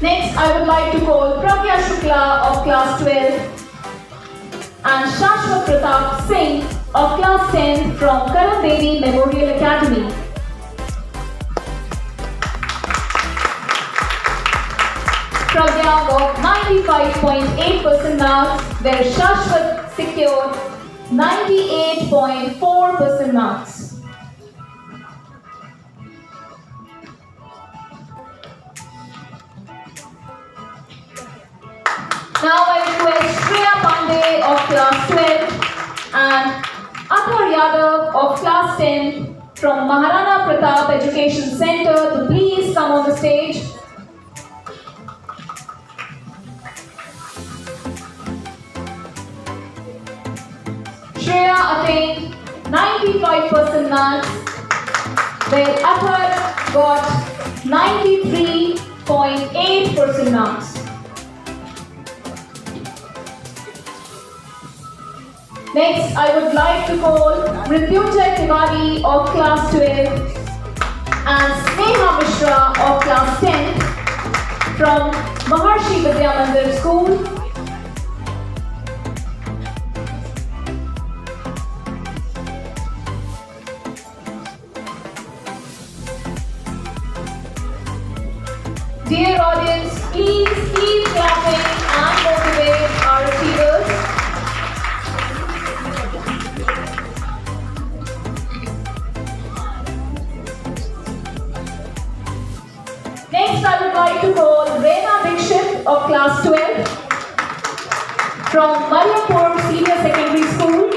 Next, I would like to call Pragya Shukla of class 12 and Shashwat Pratap Singh of class 10 from Karan Devi Memorial Academy. Pragya got 95.8% marks, where Shashwat secured 98.4% marks. Now I request Shreya Pandey of class 12 and Athar Yadav of class 10 from Maharana Pratap Education Center to please come on the stage. Shreya attained 95% marks, where Athar got 93.8% marks. Next, I would like to call Mrityunjay Tiwari of class 12 and Sneha Mishra of class 10 from Maharshi Vidya Mandir School. Dear audience, please keep clapping and motivate our achievers. Next, I would like to call Reena Dikshit of class 12 from Mariampur Senior Secondary School.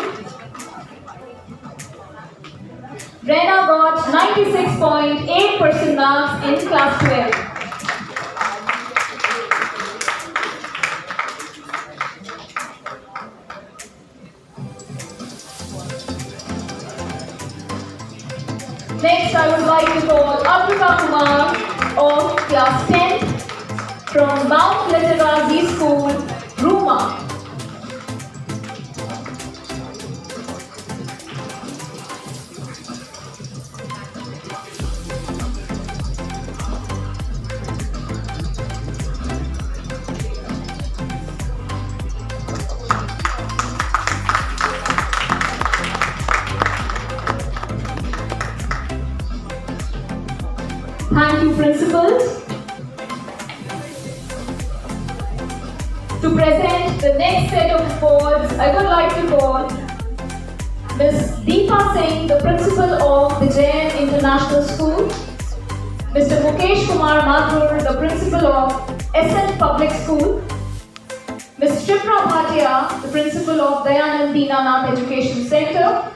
Reena got 96.8% marks in class 12. Next, I would like to call Abdullah Kumar of class 10 from Mount Literazi School, Ruma. Thank you, principals. To present the next set of awards, I would like to call Ms. Deepa Singh, the principal of the Jain International School, Mr. Mukesh Kumar Mathur, the principal of SN Public School, Ms. Shipra Bhatia, the principal of Dayanand Dinanath Education Center,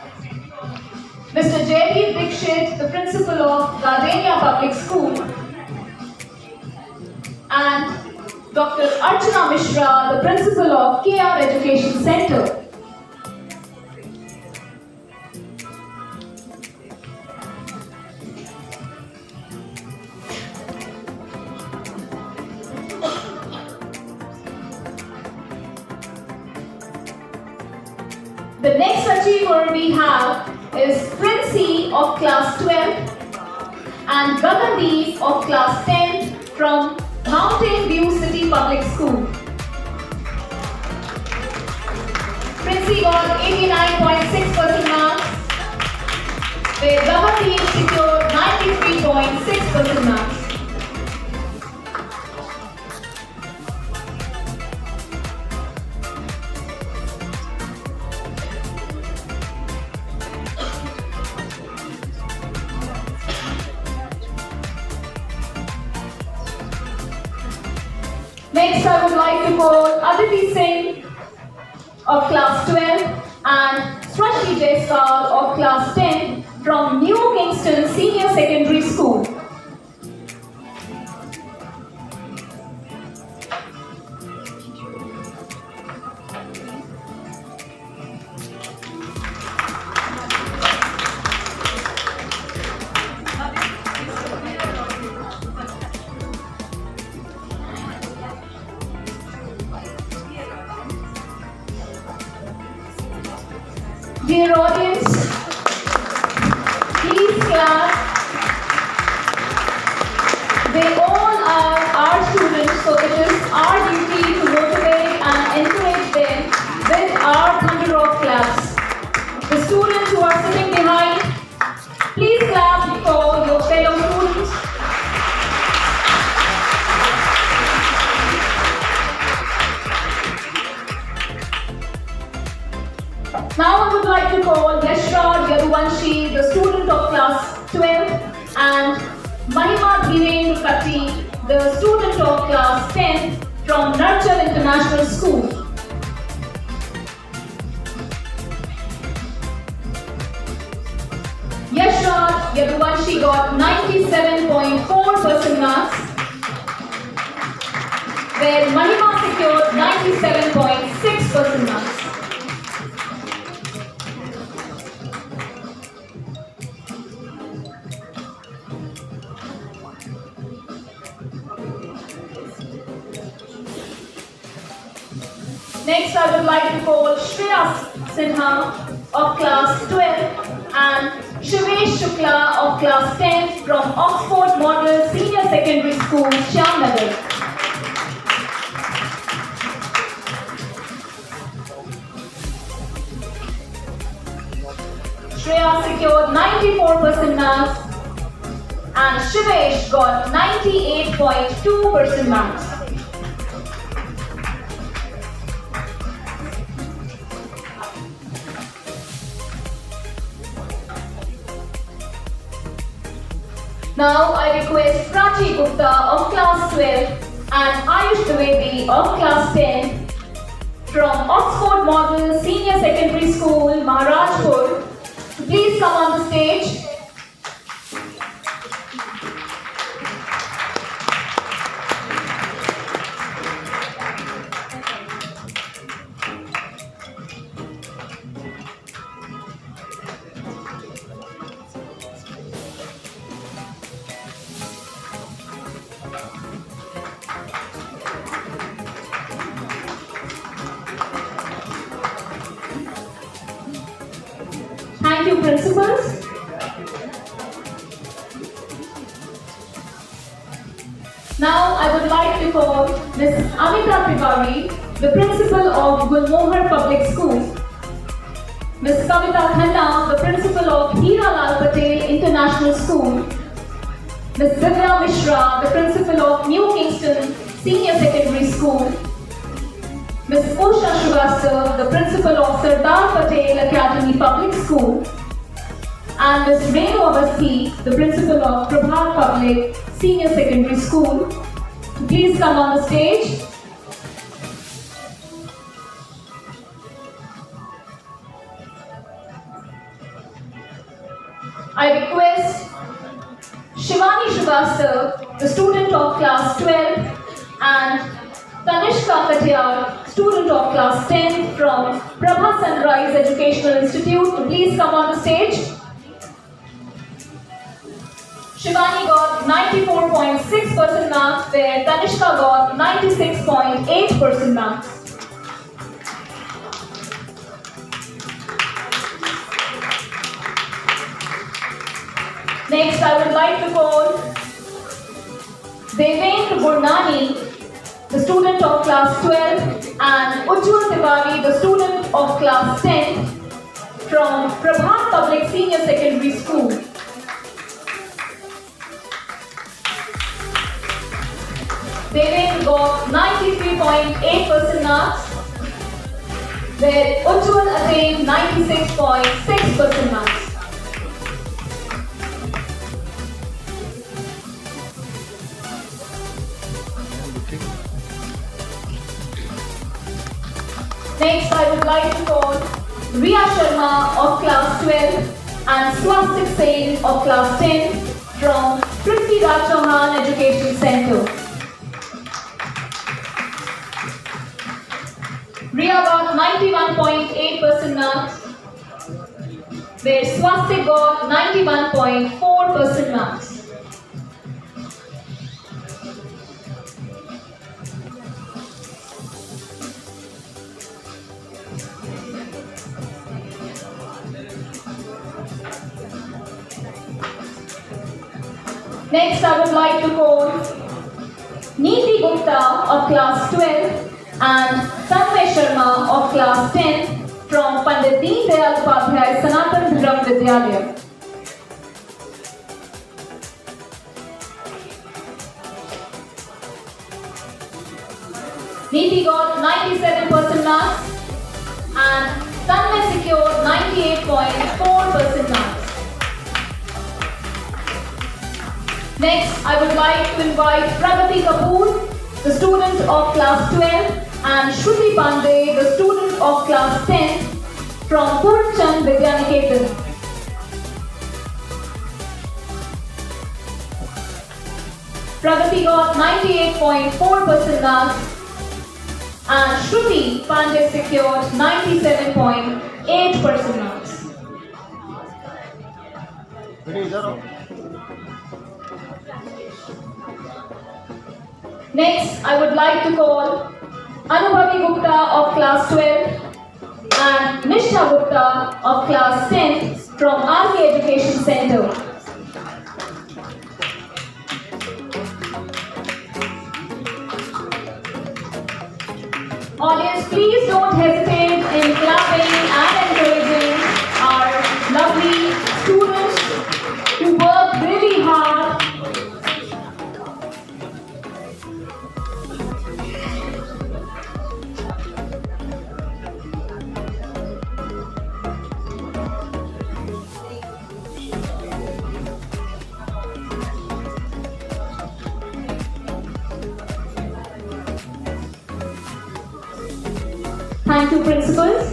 Mr. Jaideep Dikshit, the principal of Gardenia Public School, and Dr. Archana Mishra, the principal of KR Education Center. The next achiever we have is Princey of class 12 and Gagandeep of class 10 from Mountain View City Public School. Princey got 89.6% marks, where Gagandeep secured 93.6% marks. Next, I would like to call Aditi Singh of class 12 and Swati Jaiswal of class 10 from New Kingston Senior Secondary School. Dear audience, please clap. They all are our students, so it is our duty to motivate and encourage them with our thunder of claps. The students who are sitting behind, please clap for your fellow students. Now I would like to call Yashraj Yaduvanshi, the student of class 12, and Mahima Dhirendra Katti, the student of class 10 from Nurture International School. Yashraj Yaduvanshi got 97.4% marks, where Mahima secured 97.6% marks. Next, I would like to call Shreya Sinha of class 12 and Shivesh Shukla of class 10 from Oxford Model Senior Secondary School, Shyamnagar. Shreya secured 94% marks and Shivesh got 98.2% marks. Now I request Prachi Gupta of class 12 and Ayush Dwivedi of class 10 from Oxford Model Senior Secondary School, Maharajpur to please come on the stage. Thank you, principals. Now I would like to call Ms. Amita Tiwari, the principal of Gulmohar Public School, Ms. Kavita Khanna, the principal of Hira Lal Patel International School, Ms. Divya Mishra, the principal of New Kingston Senior Secondary School, Ms. Usha Shrivastava, the principal of Sardar Patel Academy Public School, and Ms. Renu Avasthi, the principal of Prabhat Public Senior Secondary School, to please come on the stage. I request Shivani Shrivastava, the student of class 12, and Tanishka Katiyar, student of class 10 from Prabha Sunrise Educational Institute, to please come on the stage. Shivani got 94.6% marks, where Tanishka got 96.8% marks. Next, I would like to call Devendra Gurnani, the student of class 12, and Ujjwal Tiwari, the student of class 10 from Prabhat Public Senior Secondary School. Devendra got 93.8% marks, where Ujjwal attained 96.6% marks. Next, I would like to call Riya Sharma of class 12 and Swastik Sen of class 10 from Prithvi Raj Chauhan Education Center. Riya got 91.8% marks, where Swastik got 91.4% marks. Next, I would like to call Neeti Gupta of class 12 and Tanmay Sharma of class 10 from Pandit Deen Dayal Upadhyay Sanatan Dharam Vidyalaya. Neeti got 97% marks and Tanmay secured 98.4% marks. Next, I would like to invite Pragati Kapoor, the student of class 12, and Shruti Pandey, the student of class 10 from Purchand Vidyaniketan. Pragati got 98.4% marks and Shruti Pandey secured 97.8% marks. Next, I would like to call Anubhavi Gupta of class 12 and Nishtha Gupta of class 10 from RK Education Center. Audience, please don't hesitate in clapping and encouraging our lovely students who work really hard. Thank you, principals.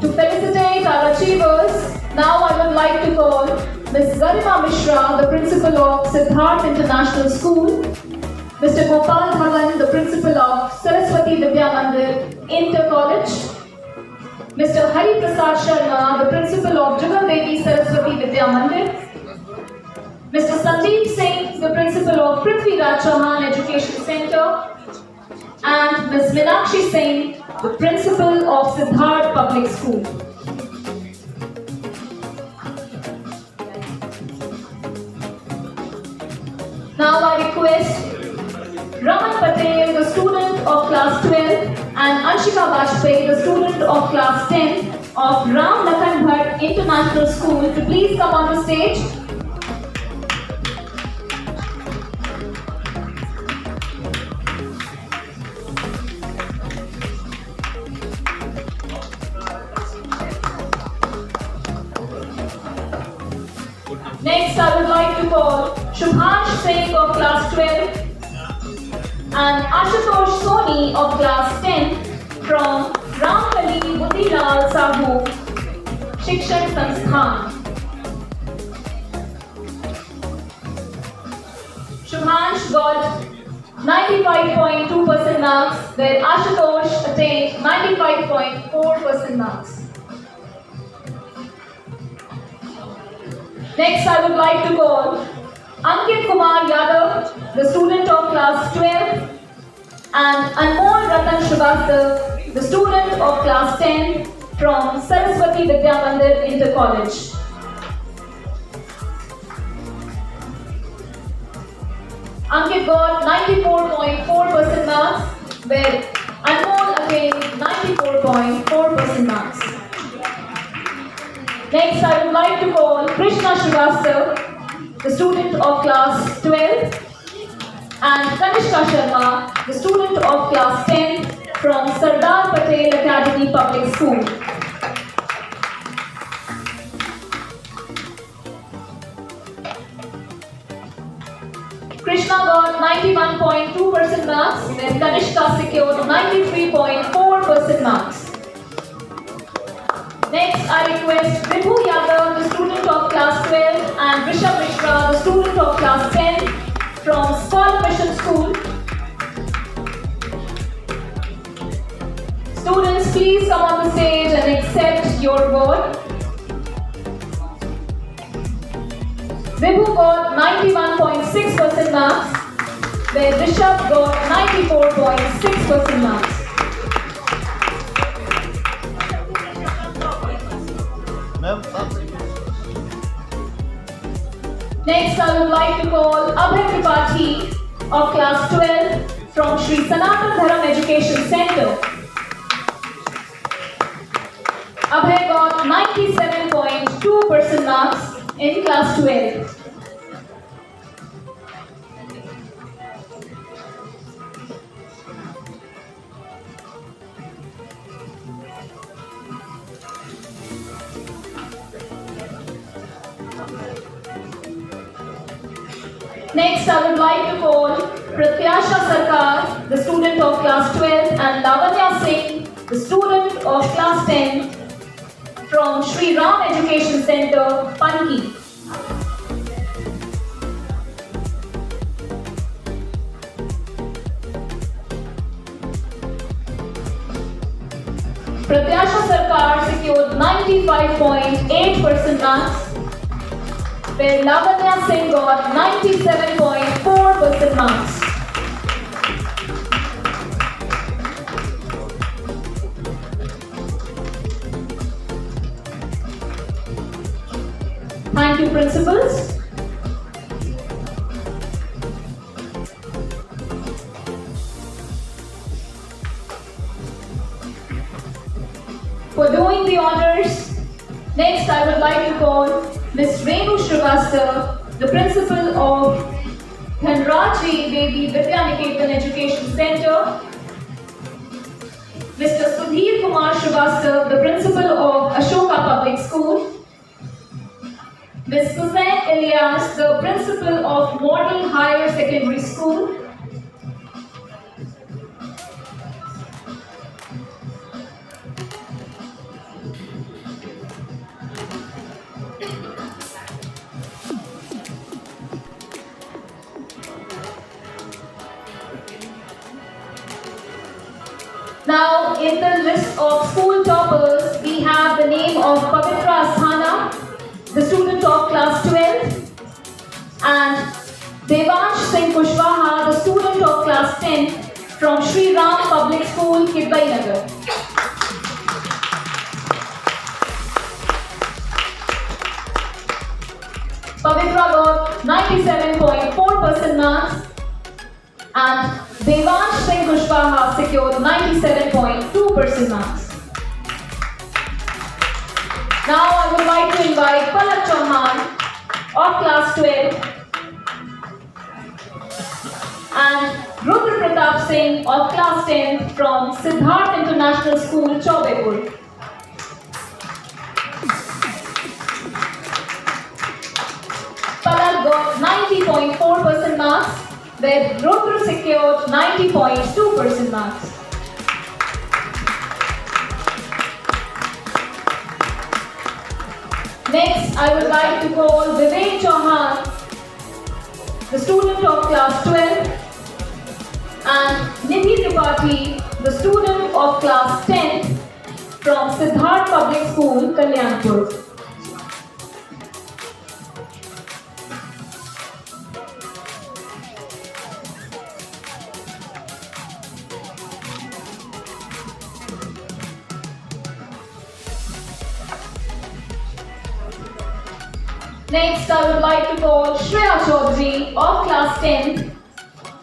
To felicitate our achievers, now I would like to call Ms. Garima Mishra, the principal of Siddharth International School, Mr. Gopal Bhagan, the principal of Saraswati Vidya Mandir Inter College, Mr. Hari Prasad Sharma, the principal of Jugal Devi Saraswati Vidya Mandir, Mr. Sandeep Singh, the principal of Prithvi Raj Chauhan Education Center, and Ms. Meenakshi Singh, the principal of Siddharth Public School. Now I request Raman Patel, the student of class 12, and Anshika Vajpayee, the student of class 10 of Ram Lakhan Bhatt International School, to please come on the stage. Next, I would like to call Shubhansh Singh of class 12 and Ashutosh Soni of class 10 from Ramkali Buddhilal Sahu Shikshan Sansthan. Shubhansh got 95.2% marks, where Ashutosh attained 95.4% marks. Next, I would like to call Ankit Kumar Yadav, the student of class 12, and Anmol Ratan Shrivastava, the student of class 10 from Saraswati Vidya Mandir Inter College. Ankit got 94.4% marks, where Anmol attained 94.4% marks. Next, I would like to call Krishna Shrivastava, the student of class 12, and Kanishka Sharma, the student of class 10 from Sardar Patel Academy Public School. Krishna got 91.2% marks, where Kanishka secured 93.4% marks. Next, I request Vibhu Yadav, the student of class 12, and Rishabh Mishra, the student of class 10 from Skull Mission School. Students, please come on the stage and accept your award. Vibhu got 91.6% marks, where Rishabh got 94.6% marks. Next, I would like to call Abhay Tripathi of class 12 from Sri Sanatan Dharam Education Center. Abhay got 97.2% marks in class 12. Next, I would like to call Pratyasha Sarkar, the student of class 12, and Lavanya Singh, the student of class 10 from Sri Ram Education Center, Panki. Pratyasha Sarkar secured 95.8% marks, where Lavanya Singh got 97.4% marks. Thank you, principals. like to call Ms. Renu Shrivastava, the principal of Dhanraji Devi Vidyaniketan Education Center, Mr. Sudhir Kumar Shrivastava, the principal of Ashoka Public School, Ms. Suzanne Elias, the principal of Model Higher Secondary School, Now, in the list of school toppers, we have the name of Pavitra Asthana, the student of class 12, and Devansh Singh Kushwaha, the student of class 10 from Sri Ram Public School, Kidwai Nagar. Pavitra got 97.4% marks, and Devansh Singh Kushwaha secured 97.2% marks. Now I would like to invite Palak Chauhan of class 12 and Rudra Pratap Singh of class 10 from Siddharth International School, Chaubepur. Palak got 90.4% marks, where Rudra secured 90.2% marks. Next, I would like to call Vivek Chauhan, the student of class 12, and Nidhi Tripathi, the student of class 10 from Siddharth Public School, Kalyanpur. Next, I would like to call Shreya Chaudhary of class 10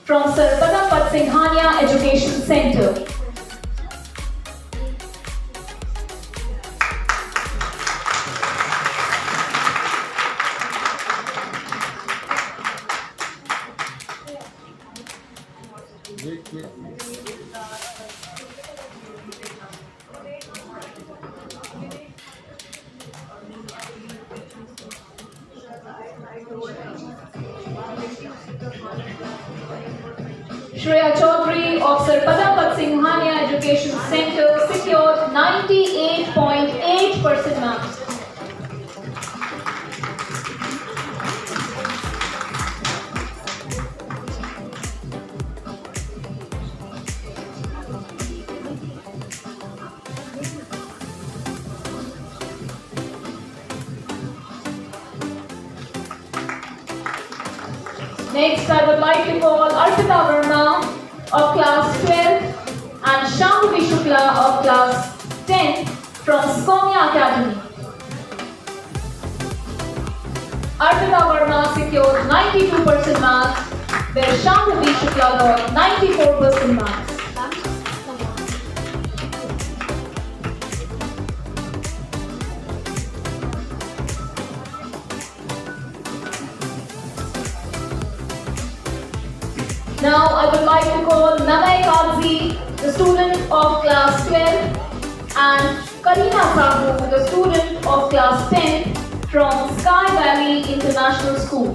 from Sir Padampat Singhania Education Center. Shreya Chaudhary of Sir Padampat Singhania Education Center secured 98.8% marks. Next, I would like to call Arpita Verma of class 12 and Shambhavi Shukla of class 10 from Skomya Academy. Arpita Verma secured 92% marks, where Shambhavi Shukla got 94% marks. Now I would like to call Namay Kadzi, the student of class 12, and Karina Sahu, the student of class 10 from Sky Valley International School.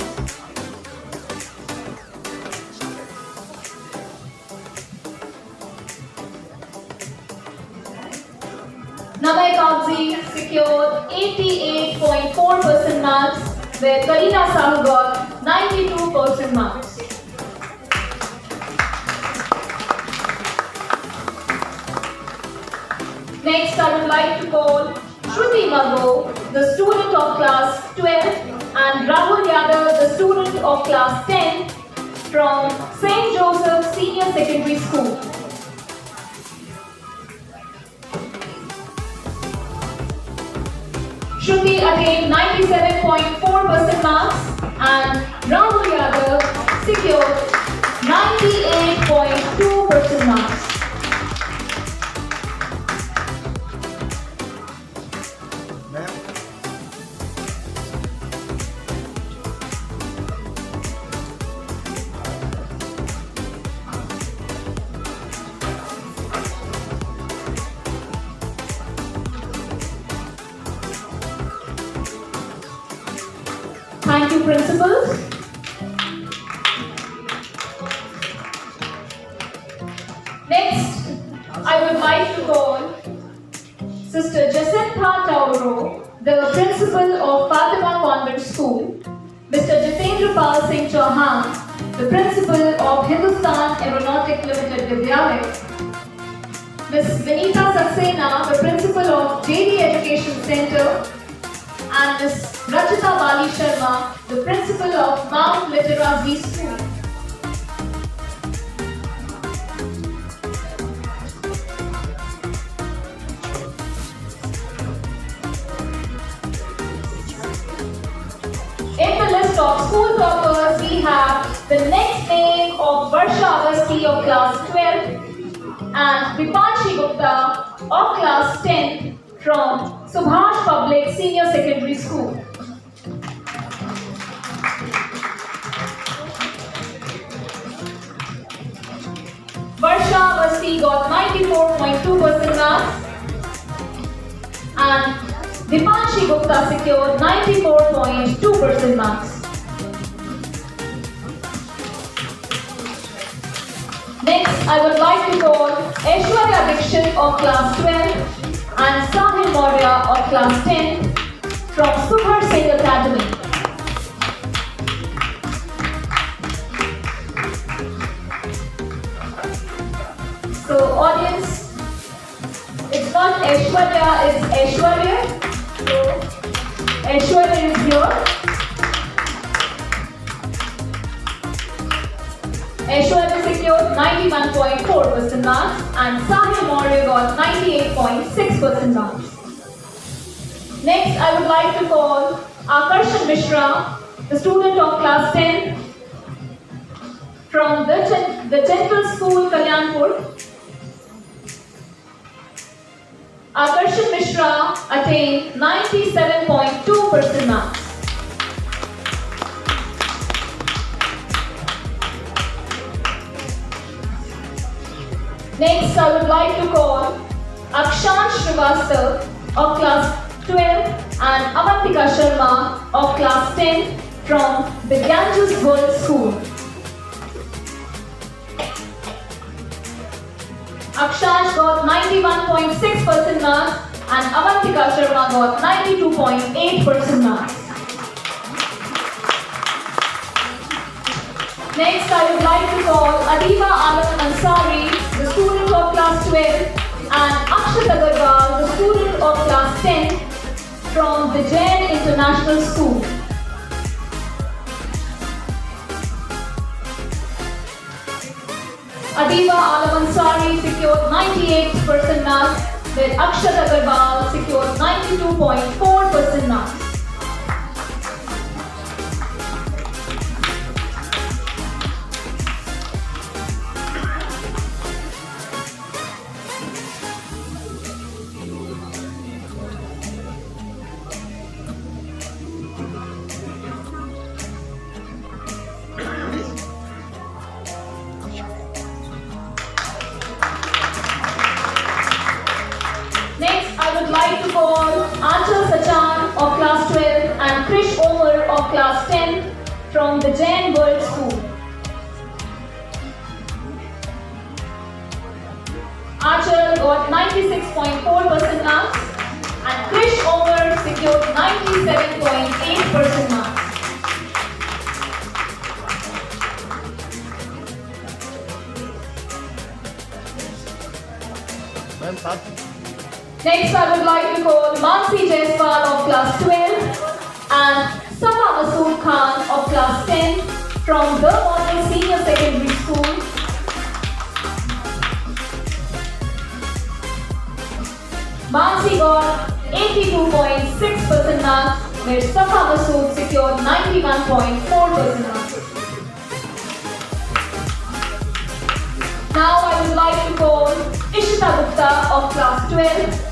Namay Kadzi secured 88.4% marks, where Karina Sahu got 92% marks. Next, I would like to call Shruti Mago, the student of class 12, and Rahul Yadav, the student of class 10 from St. Joseph Senior Secondary School. Shruti attained 97.4% marks, and Rahul Yadav secured 98.2% marks. Thank you, principals. Next, I would like to call Sister Jacinta Tauro, the principal of Fatima Convent School, Mr. Jitendra Pal Singh Chauhan, the principal of Hindustan Aeronautic Limited Vidyalaya, Ms. Vinita Saxena, the principal of JD Education Center, and Ms. Rachita Bali Sharma, the principal of Mount Literacy School. In the list of school toppers, we have the next name of Varsha Avasti of class 12 and Vipanshi Gupta of class 10 from Subhash Public Senior Secondary School. Varsha Avasti got 94.2% marks and Vipanshi Gupta secured 94.2% marks. Next, I would like to call Aishwarya Dixit of class 12 and Sahil Maurya of class 10 from Subhar Singh Academy. So audience, it's not Aishwarya, it's Aishwarya. So Aishwarya is here. Aishwarya secured 91.4% marks and Sahil Maurya got 98.6% marks. Next, I would like to call Akarshan Mishra, the student of class 10 from the Gentle School, Kalyanpur. Akarshan Mishra attained 97.2% marks. Next, I would like to call Akshan Srivastav of class 12 and Avantika Sharma of class 10 from the Ganges World School. Akshan got 91.6% marks and Avantika Sharma got 92.8% marks. Next, I would like to call Adiba Alam Ansari, the student of class 12, and Akshat Agarwal, the student of class 10 from the Jain International School. Adiba Alam Ansari secured 98% marks, where Akshat Agarwal secured 92.4% marks. I would like to call Anchal Sachan of class 12 and Krish Omar of class 10 from the Jain World School. Anchal got 96.4% marks and Krish Omar secured 97.8% marks. Next, I would like to call Mansi Jaiswal of class 12 and Safa Masood Khan of class 10 from the Model Senior Secondary School. Mansi got 82.6% marks, where Safa Masood secured 91.4% marks. Now I would like to call Ishita Gupta of class 12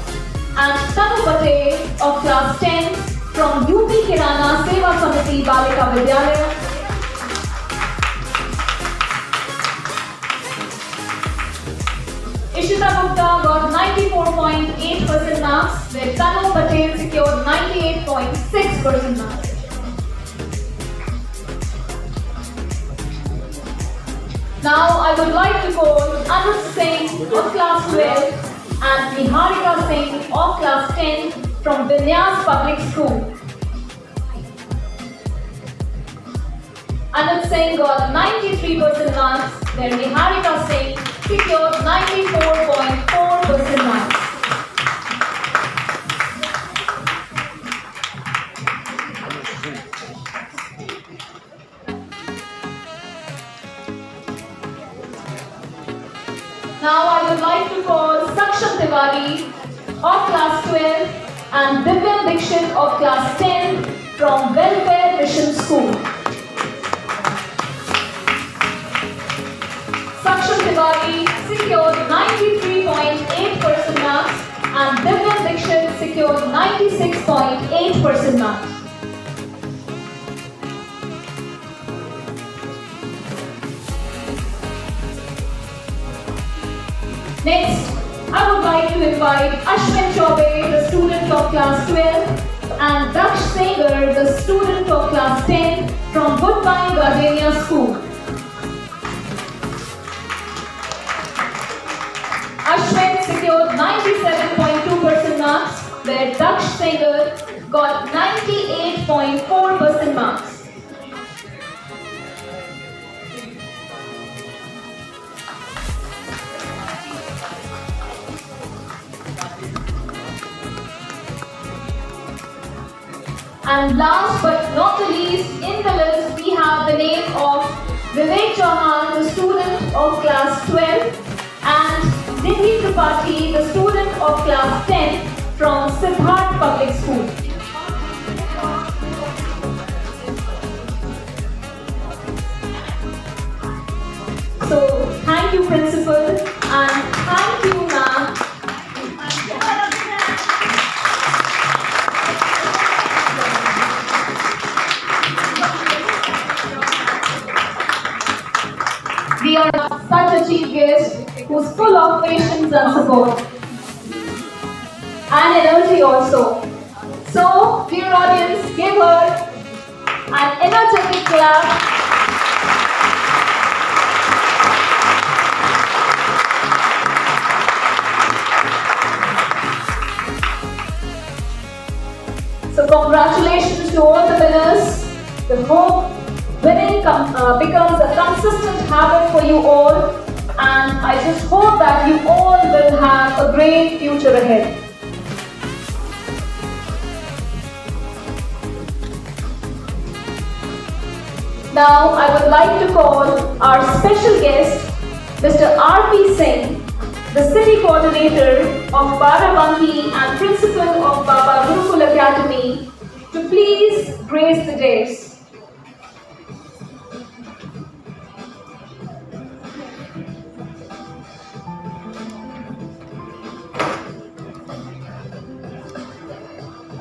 and Tanu Patel of class 10 from UP Kirana Seva Samiti Balika Vidyalaya. Ishita Gupta got 94.8% marks, where Tanu Patel secured 98.6% marks. Now I would like to call Anuj Singh of class 12 and Niharika Singh of class 10 from Vinyas Public School. Anuj Singh got 93% marks, where Niharika Singh secured 94.4% marks. Now I would like to call Saksham Tiwari of class 12 and Divyam Dixit of class 10 from Welfare Mission School. Saksham Tiwari secured 93.8% marks and Divyam Dixit secured 96.8% marks. Next, I would like to invite Ashwin Chaubey, the student of class 12, and Daksh Segar, the student of class 10 from Woodbine Gardenia School. Ashwin secured 97.2% marks, where Daksh Segar got 98.4% marks. And last but not the least, in the list we have the name of Vivek Chauhan, the student of class 12, and Nidhi Tripathi, the student of class 10 from Siddharth Public School. So, thank you Principal and thank you ma'am. We are such a chief guest who's full of patience and support and energy also. So, dear audience, give her an energetic clap. So, congratulations to all the winners. We hope winning becomes a consistent habit for you all, and I just hope that you all will have a great future ahead. Now I would like to call our special guest, Mr. R.P. Singh, the city coordinator of Barabanki and principal of Baba Gurukul Academy, to please grace the dais.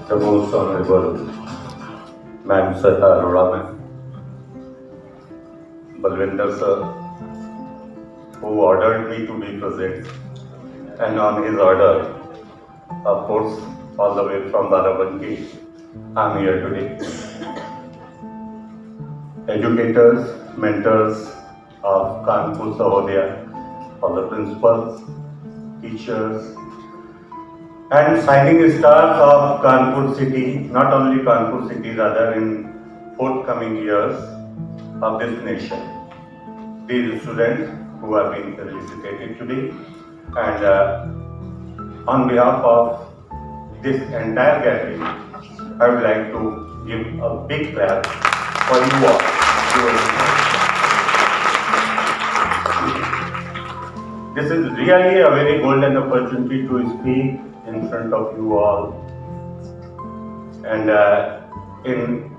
The most honorable Madam Shweta Arora ma'am, Balwinder sir, who ordered me to be present, and on his order, of course, all the way from Barabanki, I'm here today. Educators, mentors of Kanpur, Sahodaya, all the principals, teachers, and shining stars of Kanpur city, not only Kanpur city, rather in forthcoming years of this nation. These students who have been felicitated today, and on behalf of this entire gathering, I would like to give a big clap for you all. This is really a very golden opportunity to speak in front of you all, and in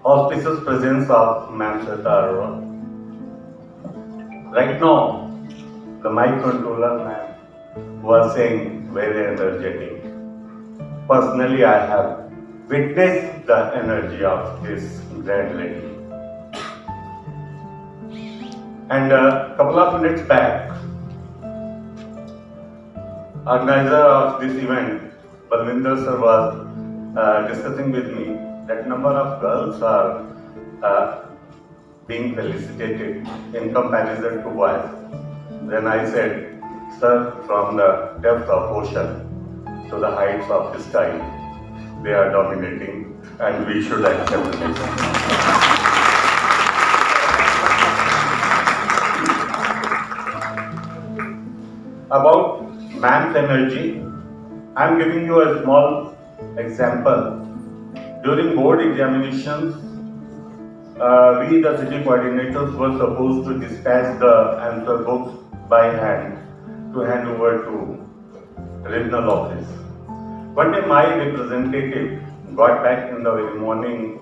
auspicious presence of Ma'am Shweta Arora. Right now, the mic controller ma'am was saying very energetic. Personally, I have witnessed the energy of this grand lady. And a couple of minutes back, organizer of this event, Balwinder sir, was discussing with me that number of girls are being felicitated in comparison to boys. Then I said, sir, from the depth of ocean to the heights of the sky, they are dominating and we should accept this. About man's energy, I am giving you a small example. During board examinations, we, the city coordinators, were supposed to dispatch the answer books by hand to hand over to regional office. One day my representative got back in the very morning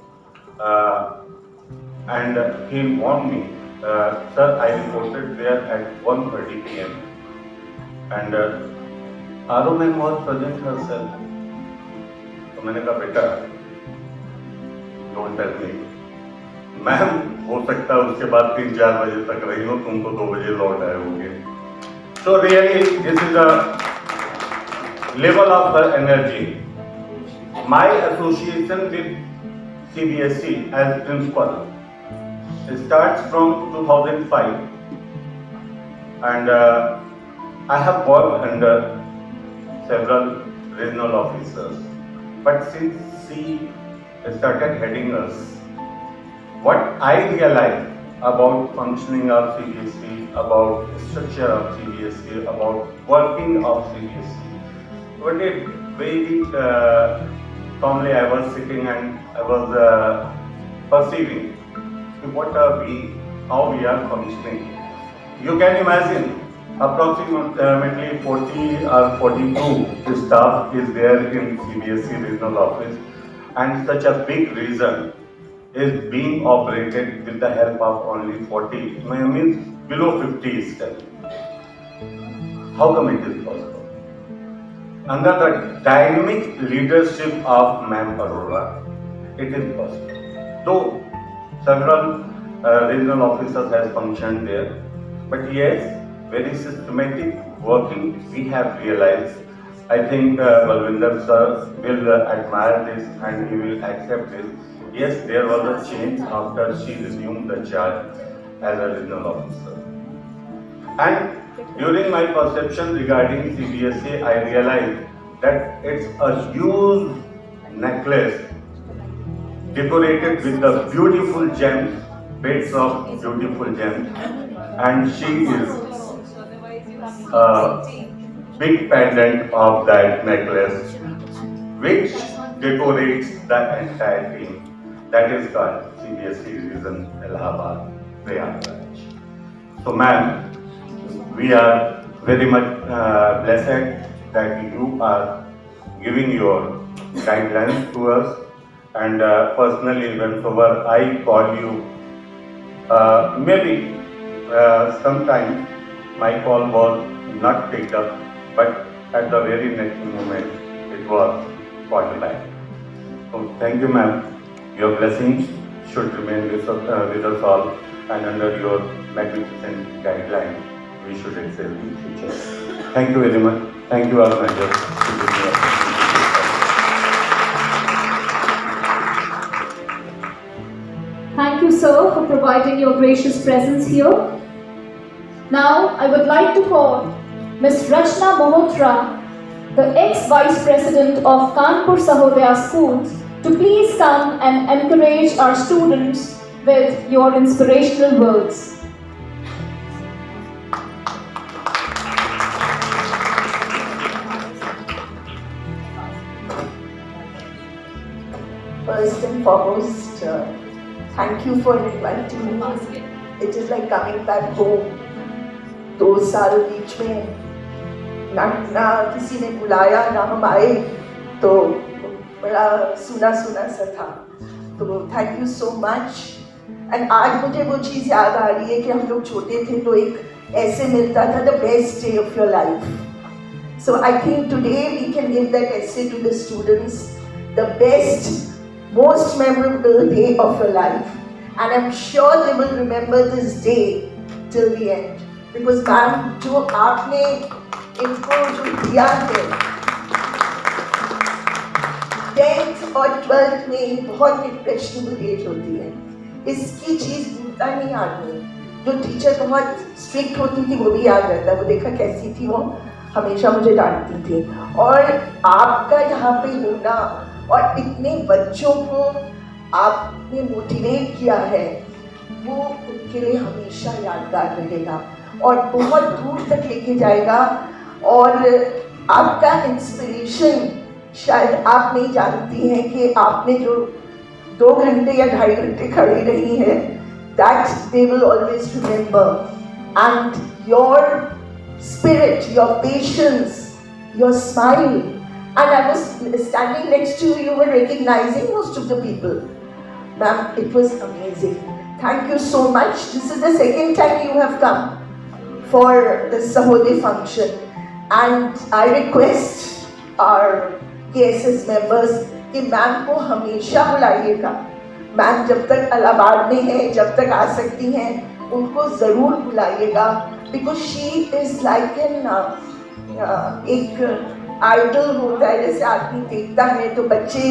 and he informed me, sir, I reported there at 1:30 p.m. and RO ma'am was present herself. तो मैंने कहा बेटा, don't tell me. Ma'am हो सकता है उसके बाद 3-4 बजे तक रही हो, तुम तो 2 बजे लौट आए होगे. So really, this is a level of the energy. My association with CBSE as principal starts from 2005, and I have worked under several regional officers. But since she started heading us, what I realized about functioning of CBSE, about structure of CBSE, about working of CBSE, one day very calmly I was sitting and I was perceiving what are we, how we are functioning. You can imagine approximately 40 or 42 staff is there in CBSE regional office, and such a big region is being operated with the help of only 40, means below 50 staff. How come it is possible? Under the dynamic leadership of Ma'am Arora, it is possible. Though several regional officers have functioned there, but yes, very systematic working we have realized. I think Balwinder sir will admire this and he will accept this. Yes, there was a change after she resumed the charge as a regional officer. And during my perception regarding CBSE, I realized that it's a huge necklace decorated with the beautiful gems, beds of beautiful gems, and she is a big pendant of that necklace which decorates the entire team. That is called CBSE Region Allahabad Prayagraj. So ma'am, we are very much blessed that you are giving your guidelines to us, and personally whenever I call you, maybe sometime my call was not picked up, but at the very next moment it was called back. So thank you ma'am. Your blessings should remain with us all, and under your magnificent guidelines we should excel in future. Thank you very much. Thank you all managers.
Thank you, sir, for providing your gracious presence here. Now, I would like to call Ms. Rachna Mohotara, the ex-Vice President of Kanpur Sahodaya Schools, to please come and encourage our students with your inspirational words.
First and foremost, thank you for inviting me. It is like coming back home. 2 साल बीच में ना किसी ने बुलाया ना हम आए, तो बड़ा सुना सा था. तो thank you so much. And आज मुझे वो चीज़ याद आ रही है कि हम लोग छोटे थे तो एक ऐसे मिलता था, the best day of your life. So I think today we can give that essay to the students, the best, most memorable day of your life, and I'm sure they will remember this day till the end, because ma'am जो आपने इनको जो दिया है 10th और 12th में बहुत impressionable age होती है. इसकी चीज भूलता नहीं आदमी। जो टीचर बहुत स्ट्रिक्ट होती थी वो भी याद रहता है, वो देखा कैसी थी वो, हमेशा मुझे डांटती थी। और आपका यहाँ पे होना और इतने बच्चों को आपने मोटिवेट किया है, वो उनके लिए हमेशा यादगार रहेगा और बहुत दूर तक लेके जाएगा। और आपका इंस्पिरेशन शायद आप नहीं जानती हैं कि आपने जो 2 घंटे या 2.5 घंटे खड़ी रही है, that they will always remember. And your spirit, your patience, your smile, and I was standing next to you, you were recognizing most of the people. Ma'am, it was amazing. Thank you so much. This is the second time you have come for the Sahodaya function, and I request our AISSCE members कि ma'am को हमेशा बुलाइएगा। Ma'am जब तक इलाहाबाद में है, जब तक आ सकती हैं, उनको ज़रूर बुलाइएगा, because she is like an एक आइडल होता है, जैसे आदमी देखता है तो बच्चे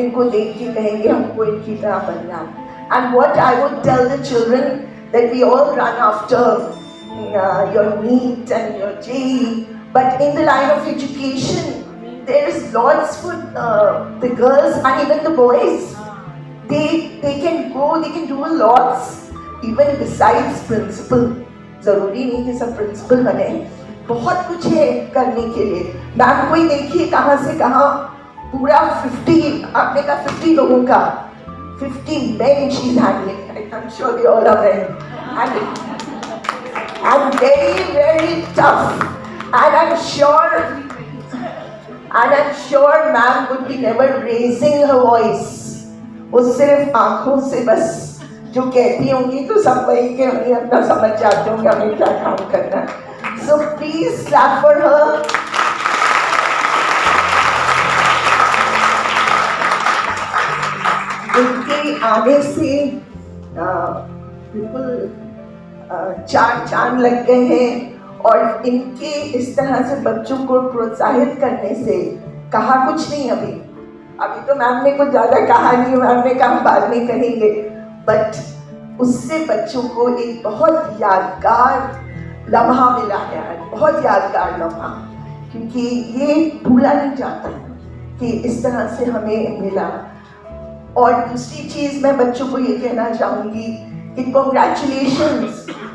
इनको देख के कहेंगे हमको इनकी तरह बनना है। And what I would tell the children that we all run after your NEET and your JEE, but in the line of education there is lots for the girls and even the boys. They can go, they can do lots even besides principal. जरूरी नहीं कि सब principal बने, बहुत कुछ है करने के लिए। मैम कोई देखिए कहाँ से कहाँ पूरा 50, आपने कहा 50 लोगों का 50 men she is handling. I'm sure they all are men and very very tough, and I'm sure ma'am would be never raising her voice. वो सिर्फ आंखों से बस जो कहती होंगी तो सब वही के वही अपना समझ जाते होंगे हमें क्या काम करना है। So please clap for her. उनके आने से बिल्कुल 4 चांद लग गए हैं, और इनके इस तरह से बच्चों को प्रोत्साहित करने से, कहा कुछ नहीं अभी तो मैम ने कुछ ज़्यादा कहा नहीं, मैम ने कहा बाद में कहेंगे, बट उससे बच्चों को एक बहुत यादगार लम्हा मिला है, बहुत यादगार लम्हा, क्योंकि ये भूला नहीं जाता कि इस तरह से हमें मिला। और दूसरी चीज़ मैं बच्चों को ये कहना चाहूँगी कि congratulations,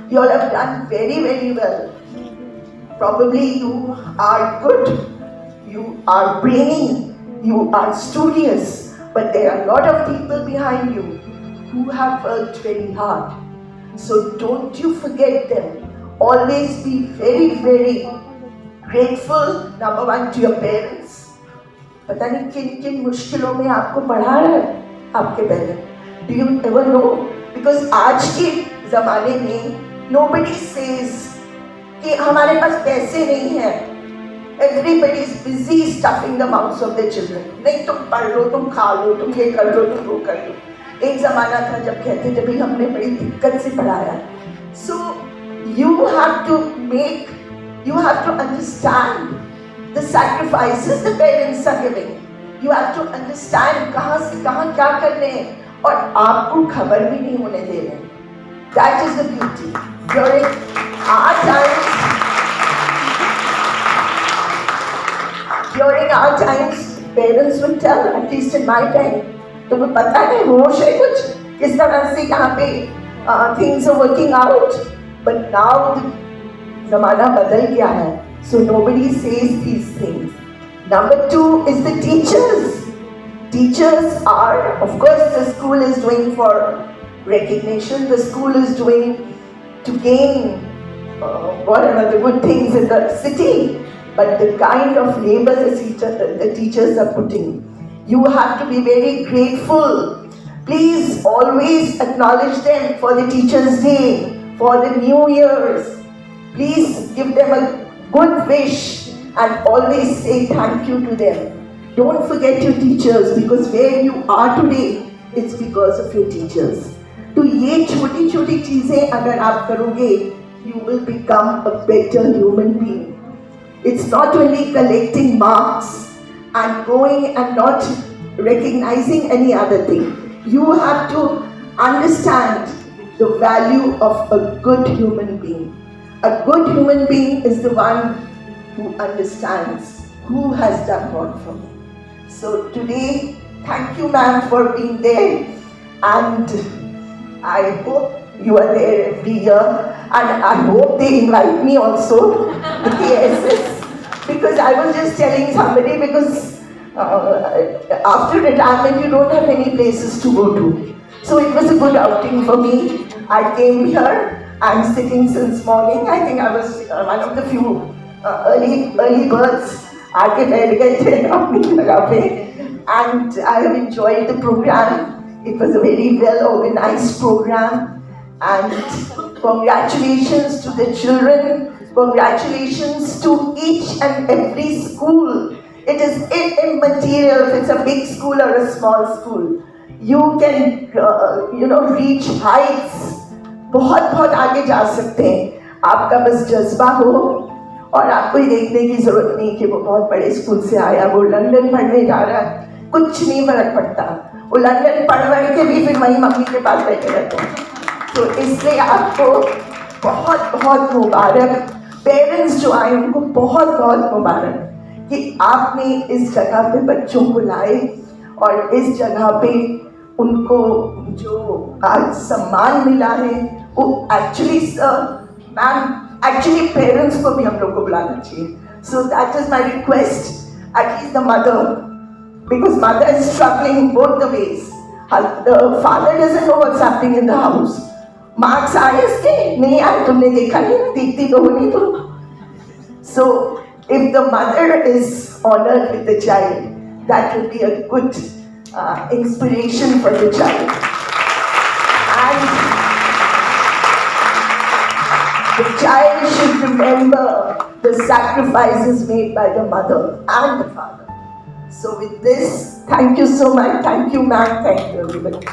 you all have done very very well. Probably you are good, you are brainy, you are studious, but there are a lot of people behind you who have worked very hard. So don't you forget them. Always be very very grateful, number one, to your parents. पता नहीं किन किन मुश्किलों में आपको पढ़ा रहा है आपके parents. Do you ever know? Because आज के ज़माने में nobody says कि हमारे पास पैसे नहीं हैं. Everybody is busy stuffing the mouths of their children. नहीं तुम पढ़ लो, तुम खा लो, तुम ये कर लो, तुम वो कर लो. एक ज़माना था जब कहते थे भाई हमने बड़ी दिक्कत से पढ़ाया. So you have to understand the sacrifices the parents are giving. You have to understand कहाँ से कहाँ क्या कर रहे हैं और आपको खबर भी नहीं होने दे रहे. That is the beauty. During our times, parents would tell, at least in my time, तुम्हें पता है होश है कुछ किस तरह से यहाँ पे things are working out. But now the ज़माना बदल गया है. So nobody says these things. Number 2 is the teachers. Teachers are, of course, the school is doing for recognition. The school is doing to gain whatever the good things in the city. But the kind of labor the teachers are putting, you have to be very grateful. Please always acknowledge them for the Teachers' Day, for the New Year's. Please give them a good wish and always say thank you to them. Don't forget your teachers, because where you are today, it's because of your teachers. तो ये छोटी छोटी चीजें अगर आप करोगे, you will become a better human being. It's not only collecting marks and going and not recognizing any other thing. You have to understand the value of a good human being. A good human being is the one who understands who has done what for me. So today, thank you ma'am for being there, and I hope you are there every year, and I hope they invite me also to the AISSCE, because I was just telling somebody, because after retirement you don't have any places to go to. So it was a good outing for me. I came here. I'm sitting since morning. I think I was one of the few early birds. आके बैठ गए थे अपनी जगह पे, and I have enjoyed the program. It was a very well organized program, and congratulations to the children. Congratulations to each and every school. It is immaterial if it's a big school or a small school. You can reach heights. बहुत बहुत आगे जा सकते हैं. आपका बस जज्बा हो, और आपको ये देखने की जरूरत नहीं कि वो बहुत बड़े स्कूल से आया, वो लंदन पढ़ने जा रहा है, कुछ नहीं फर्क पड़ता. वो लंदन पढ़ के भी फिर वहीं मम्मी के पास बैठे रहते हैं. तो इसलिए आपको बहुत बहुत मुबारक. पेरेंट्स जो आए उनको बहुत बहुत मुबारक कि आपने इस जगह पे बच्चों को लाए, और इस जगह पे उनको जो आज सम्मान मिला है वो एक्चुअली एक्चुअली पेरेंट्स को भी हम लोग को बुलाना चाहिए. So that is my request, at least the mother, because mother is struggling both the ways. The father doesn't know what's happening in the house. Marks आए इसके नहीं आए, तुमने देखा नहीं, देखती तो नहीं तुम. So if the mother is honoured with the child, that will be a good inspiration for the child. And the child should remember the sacrifices made by the mother and the father. So with this, thank you so much. Thank you ma'am. Thank you everybody.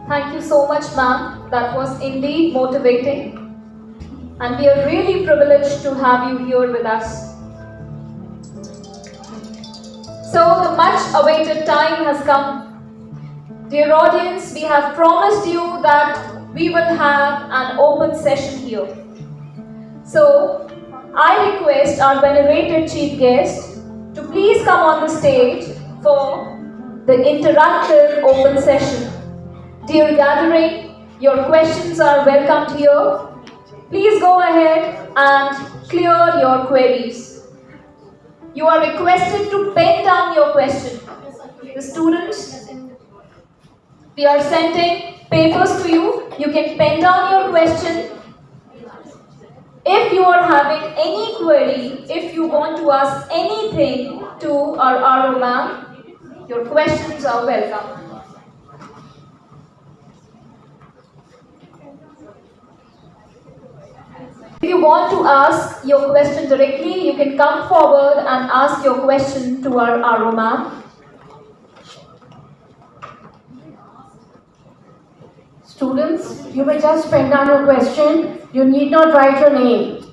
Thank you so much, ma'am. That was indeed motivating. And we are really privileged to have you here with us. So the much awaited time has come. Dear audience, we have promised you that we will have an open session here. So I request our venerated chief guest to please come on the stage for the interactive open session. Dear gathering, your questions are welcomed here. Please go ahead and clear your queries. You are requested to pen down your question. The students, we are sending papers to you. You can pen down your question. If you are having any query, if you want to ask anything to our ARORA ma'am, your questions are welcome. If you want to ask your question directly, you can come forward and ask your question to our ARORA ma'am.
Students, you may just pen down your question. You need not write your name.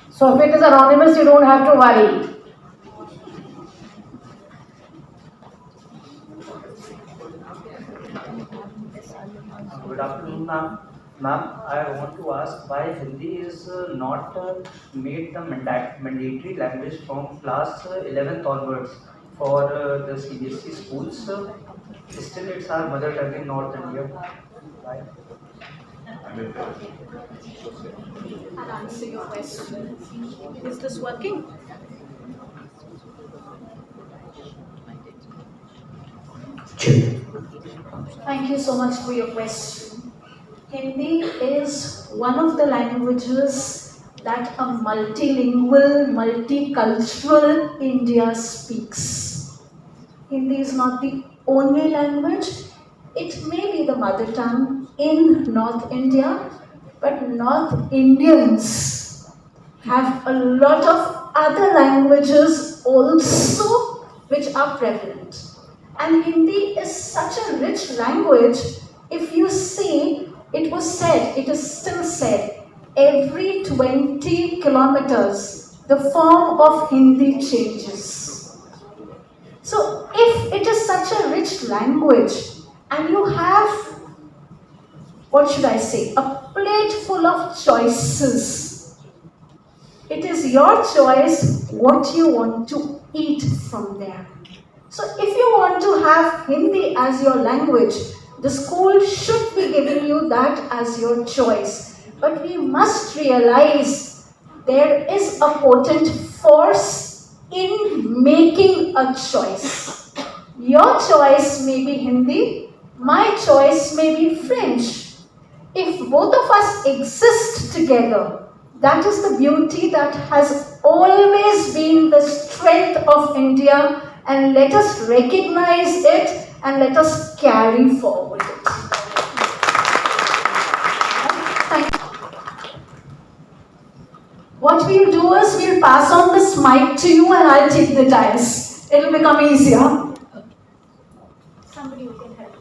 So if it is anonymous, you don't have to worry.
Good afternoon, ma'am. Ma'am, I want to ask why Hindi is not made the mandatory language from class 11th onwards for the CBSE schools. Still, it's our mother tongue in North India. Why?
I'll answer your question. Is this working? Thank you so much for your question. Hindi is one of the languages that a multilingual, multicultural India speaks. Hindi is not the only language. It may be the mother tongue in North India, but North Indians have a lot of other languages also which are prevalent. And Hindi is such a rich language. If you see, it was said, it is still said, every 20 kilometers, the form of Hindi changes. So if it is such a rich language, and you have, what should I say, a plate full of choices, it is your choice what you want to eat from there. So if you want to have Hindi as your language, the school should be giving you that as your choice. But we must realize there is a potent force in making a choice. Your choice may be Hindi, my choice may be French. If both of us exist together, that is the beauty that has always been the strength of India, and let us recognize it and let us carry forward it. Thank you. What we'll do is we'll pass on this mic to you and I'll take the dais. It'll become easier. Somebody who can help.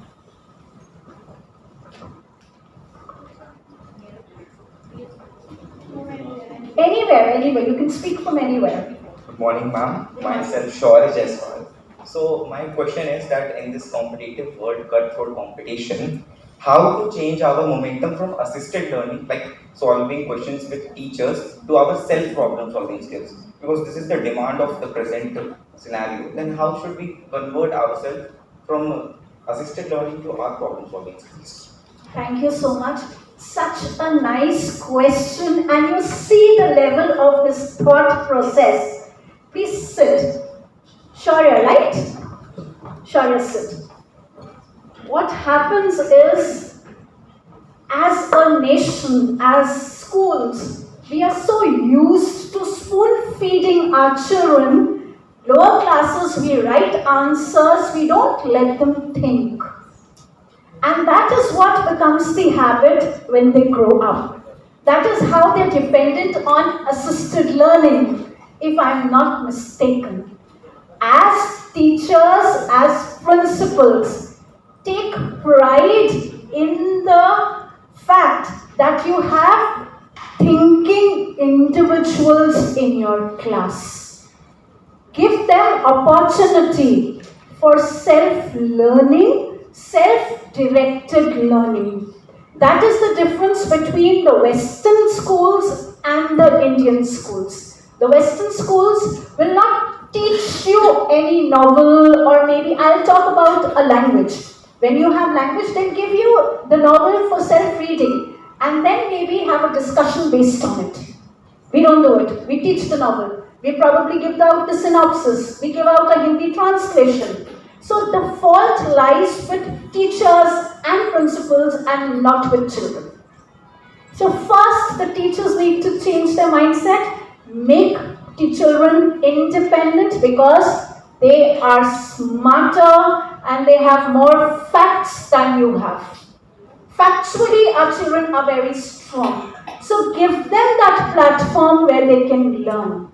Anywhere, you can speak from anywhere.
Good morning, ma'am. Myself, Shoraj Jaiswal. So my question is that in this competitive world, cutthroat competition, how to change our momentum from assisted learning, like solving questions with teachers, to our self-problem solving skills? Because this is the demand of the present scenario. Then how should we convert ourselves from assisted learning to our problem solving skills?
Thank you so much. Such a nice question, and you see the level of his thought process. Please sit. Shaurya, right? Shaurya, sit. What happens is, as a nation, as schools, we are so used to spoon feeding our children. Lower classes, we write answers, we don't let them think. And that is what becomes the habit when they grow up. That is how they're dependent on assisted learning, if I'm not mistaken. As teachers, as principals, take pride in the fact that you have thinking individuals in your class. Give them opportunity for self-learning, self-directed learning. That is the difference between the Western schools and the Indian schools. The Western schools will not teach you any novel, or maybe I'll talk about a language. When you have language, they'll give you the novel for self-reading and then maybe have a discussion based on it. We don't do it. We teach the novel. We probably give out the synopsis. We give out a Hindi translation. So the fault lies with teachers and principals and not with children. So first, the teachers need to change their mindset, make the children independent, because they are smarter and they have more facts than you have. Factually, our children are very strong. So give them that platform where they can learn.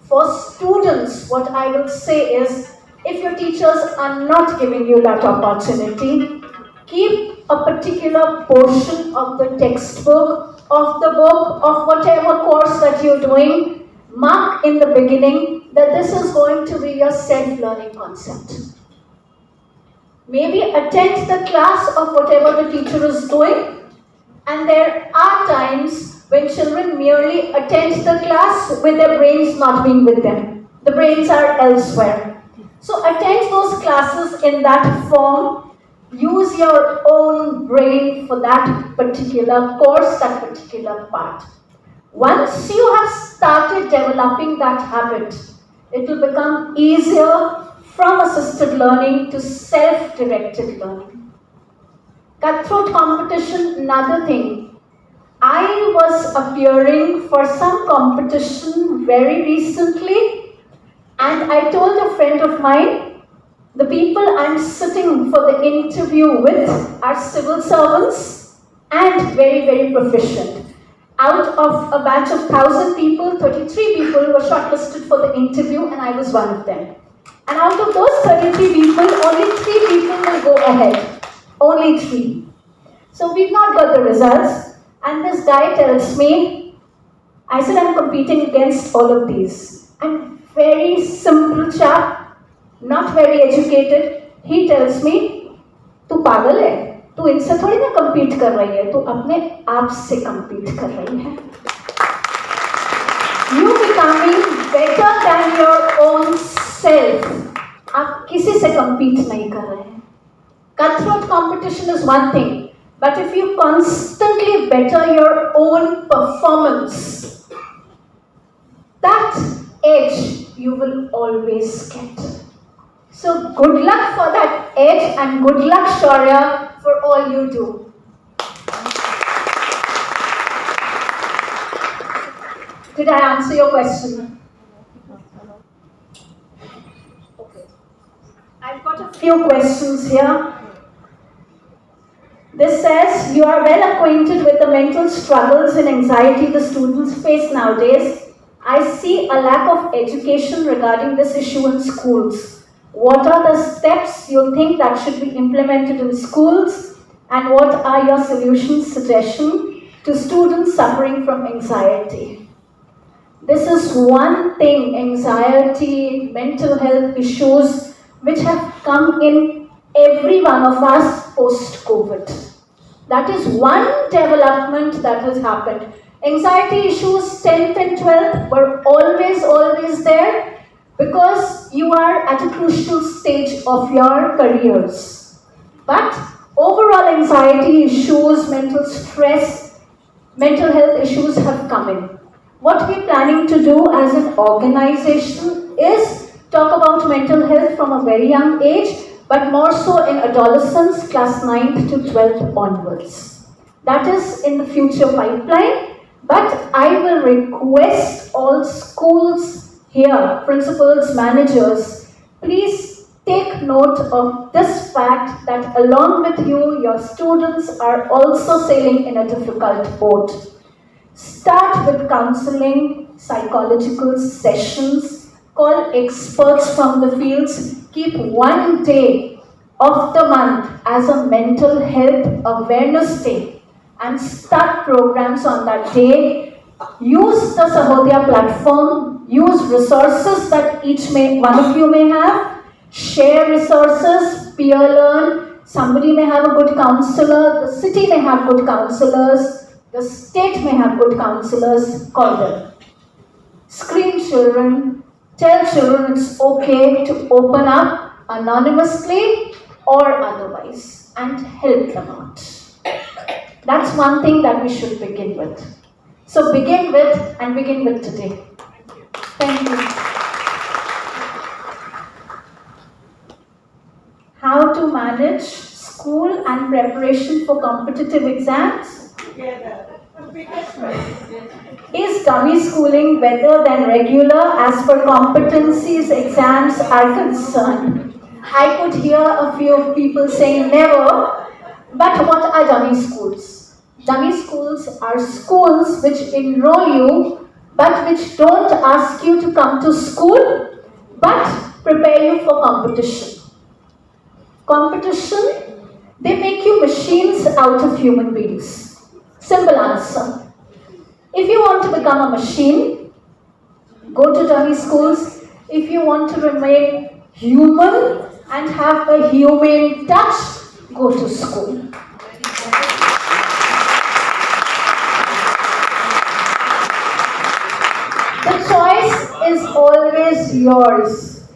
For students, what I will say is, if your teachers are not giving you that opportunity, keep a particular portion of the textbook, of the book, of whatever course that you're doing. Mark in the beginning that this is going to be your self-learning concept. Maybe attend the class of whatever the teacher is doing. And there are times when children merely attend the class with their brains not being with them. The brains are elsewhere. So attend those classes in that form. Use your own brain for that particular course, that particular part. Once you have started developing that habit, it will become easier from assisted learning to self-directed learning. Cutthroat competition, another thing. I was appearing for some competition very recently, and I told a friend of mine, the people I'm sitting for the interview with are civil servants and very, very proficient. Out of a batch of 1,000 people, 33 people were shortlisted for the interview, and I was one of them. And out of those 33 people, only 3 people will go ahead. Only 3. So we've not got the results. And this guy tells me, I said I'm competing against all of these. And very simple chap, not very educated, he tells me, तू पागल है, तू इनसे थोड़ी ना compete कर रही है, तू अपने आप से compete कर रही है. You becoming better than your own self. आप किसी से compete नहीं कर रहे हैं. Cutthroat competition is one thing, but if you constantly better your own performance, that edge you will always get. So good luck for that edge and good luck, Shaurya, for all you do. Did I answer your question? Okay. I've got a few questions here. This says, you are well acquainted with the mental struggles and anxiety the students face nowadays. I see a lack of education regarding this issue in schools. What are the steps you think that should be implemented in schools, and what are your solutions, suggestions to students suffering from anxiety? This is one thing, anxiety, mental health issues, which have come in every one of us post-COVID. That is one development that has happened. Anxiety issues 10th and 12th were always there because you are at a crucial stage of your careers. But overall anxiety issues, mental stress, mental health issues have come in. What we're planning to do as an organization is talk about mental health from a very young age, but more so in adolescence, class 9th to 12th onwards. That is in the future pipeline, but I will request all schools here, principals, managers, please take note of this fact that along with you, your students are also sailing in a difficult boat. Start with counseling, psychological sessions, call experts from the fields, keep one day of the month as a mental health awareness day and start programs on that day. Use the Sahodaya platform, use resources that one of you may have, share resources, peer learn, somebody may have a good counselor, the city may have good counselors, the state may have good counselors, call them. Screen children, tell children it's okay to open up anonymously or otherwise and help them out. That's one thing that we should begin with. So begin with today. Thank you. How to manage school and preparation for competitive exams? Is dummy schooling better than regular as per competencies exams are concerned? I could hear a few people saying never, but what are dummy schools? Dummy schools are schools which enroll you, but which don't ask you to come to school, but prepare you for competition. Competition, they make you machines out of human beings. Simple answer. If you want to become a machine, go to dummy schools. If you want to remain human and have a humane touch, go to school. The choice is always yours.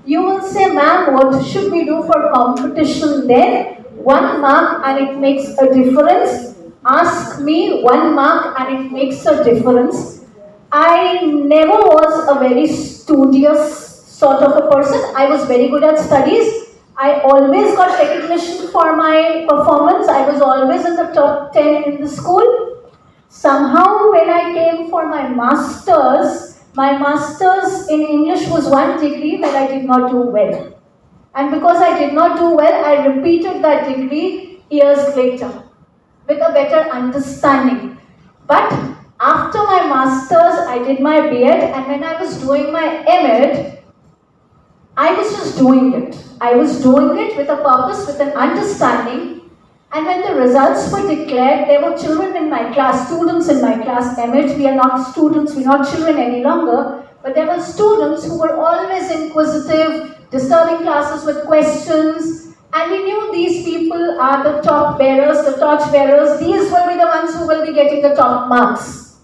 You will say, ma'am, what should we do for competition then? 1 mark and it makes a difference. Ask me 1 mark and it makes a difference. I never was a very studious sort of a person. I was very good at studies. I always got recognition for my performance. I was always in the top 10 in the school. Somehow when I came for my master's in English was 1 degree where I did not do well. And because I did not do well, I repeated that degree years later with a better understanding. But after my master's, I did my B.Ed, and when I was doing my M.Ed,
I was just doing it. I was doing it with a purpose, with an understanding. And when the results were declared, there were children in my class, students in my class. Emmett, we are not students, we are not children any longer. But there were students who were always inquisitive, disturbing classes with questions. And we knew these people are the top bearers, the torch bearers. These will be the ones who will be getting the top marks.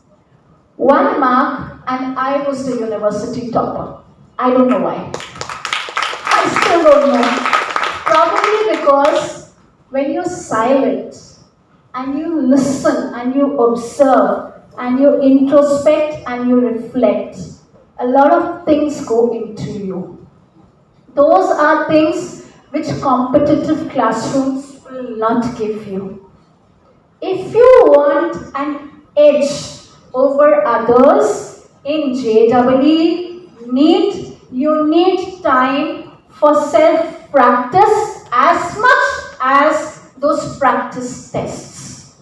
1 mark, and I was the university topper. I don't know why. I still don't know. Probably because when you're silent and you listen and you observe and you introspect and you reflect, a lot of things go into you. Those are things which competitive classrooms will not give you. If you want an edge over others in JEE, NEET, you need time for self-practice as much as those practice tests.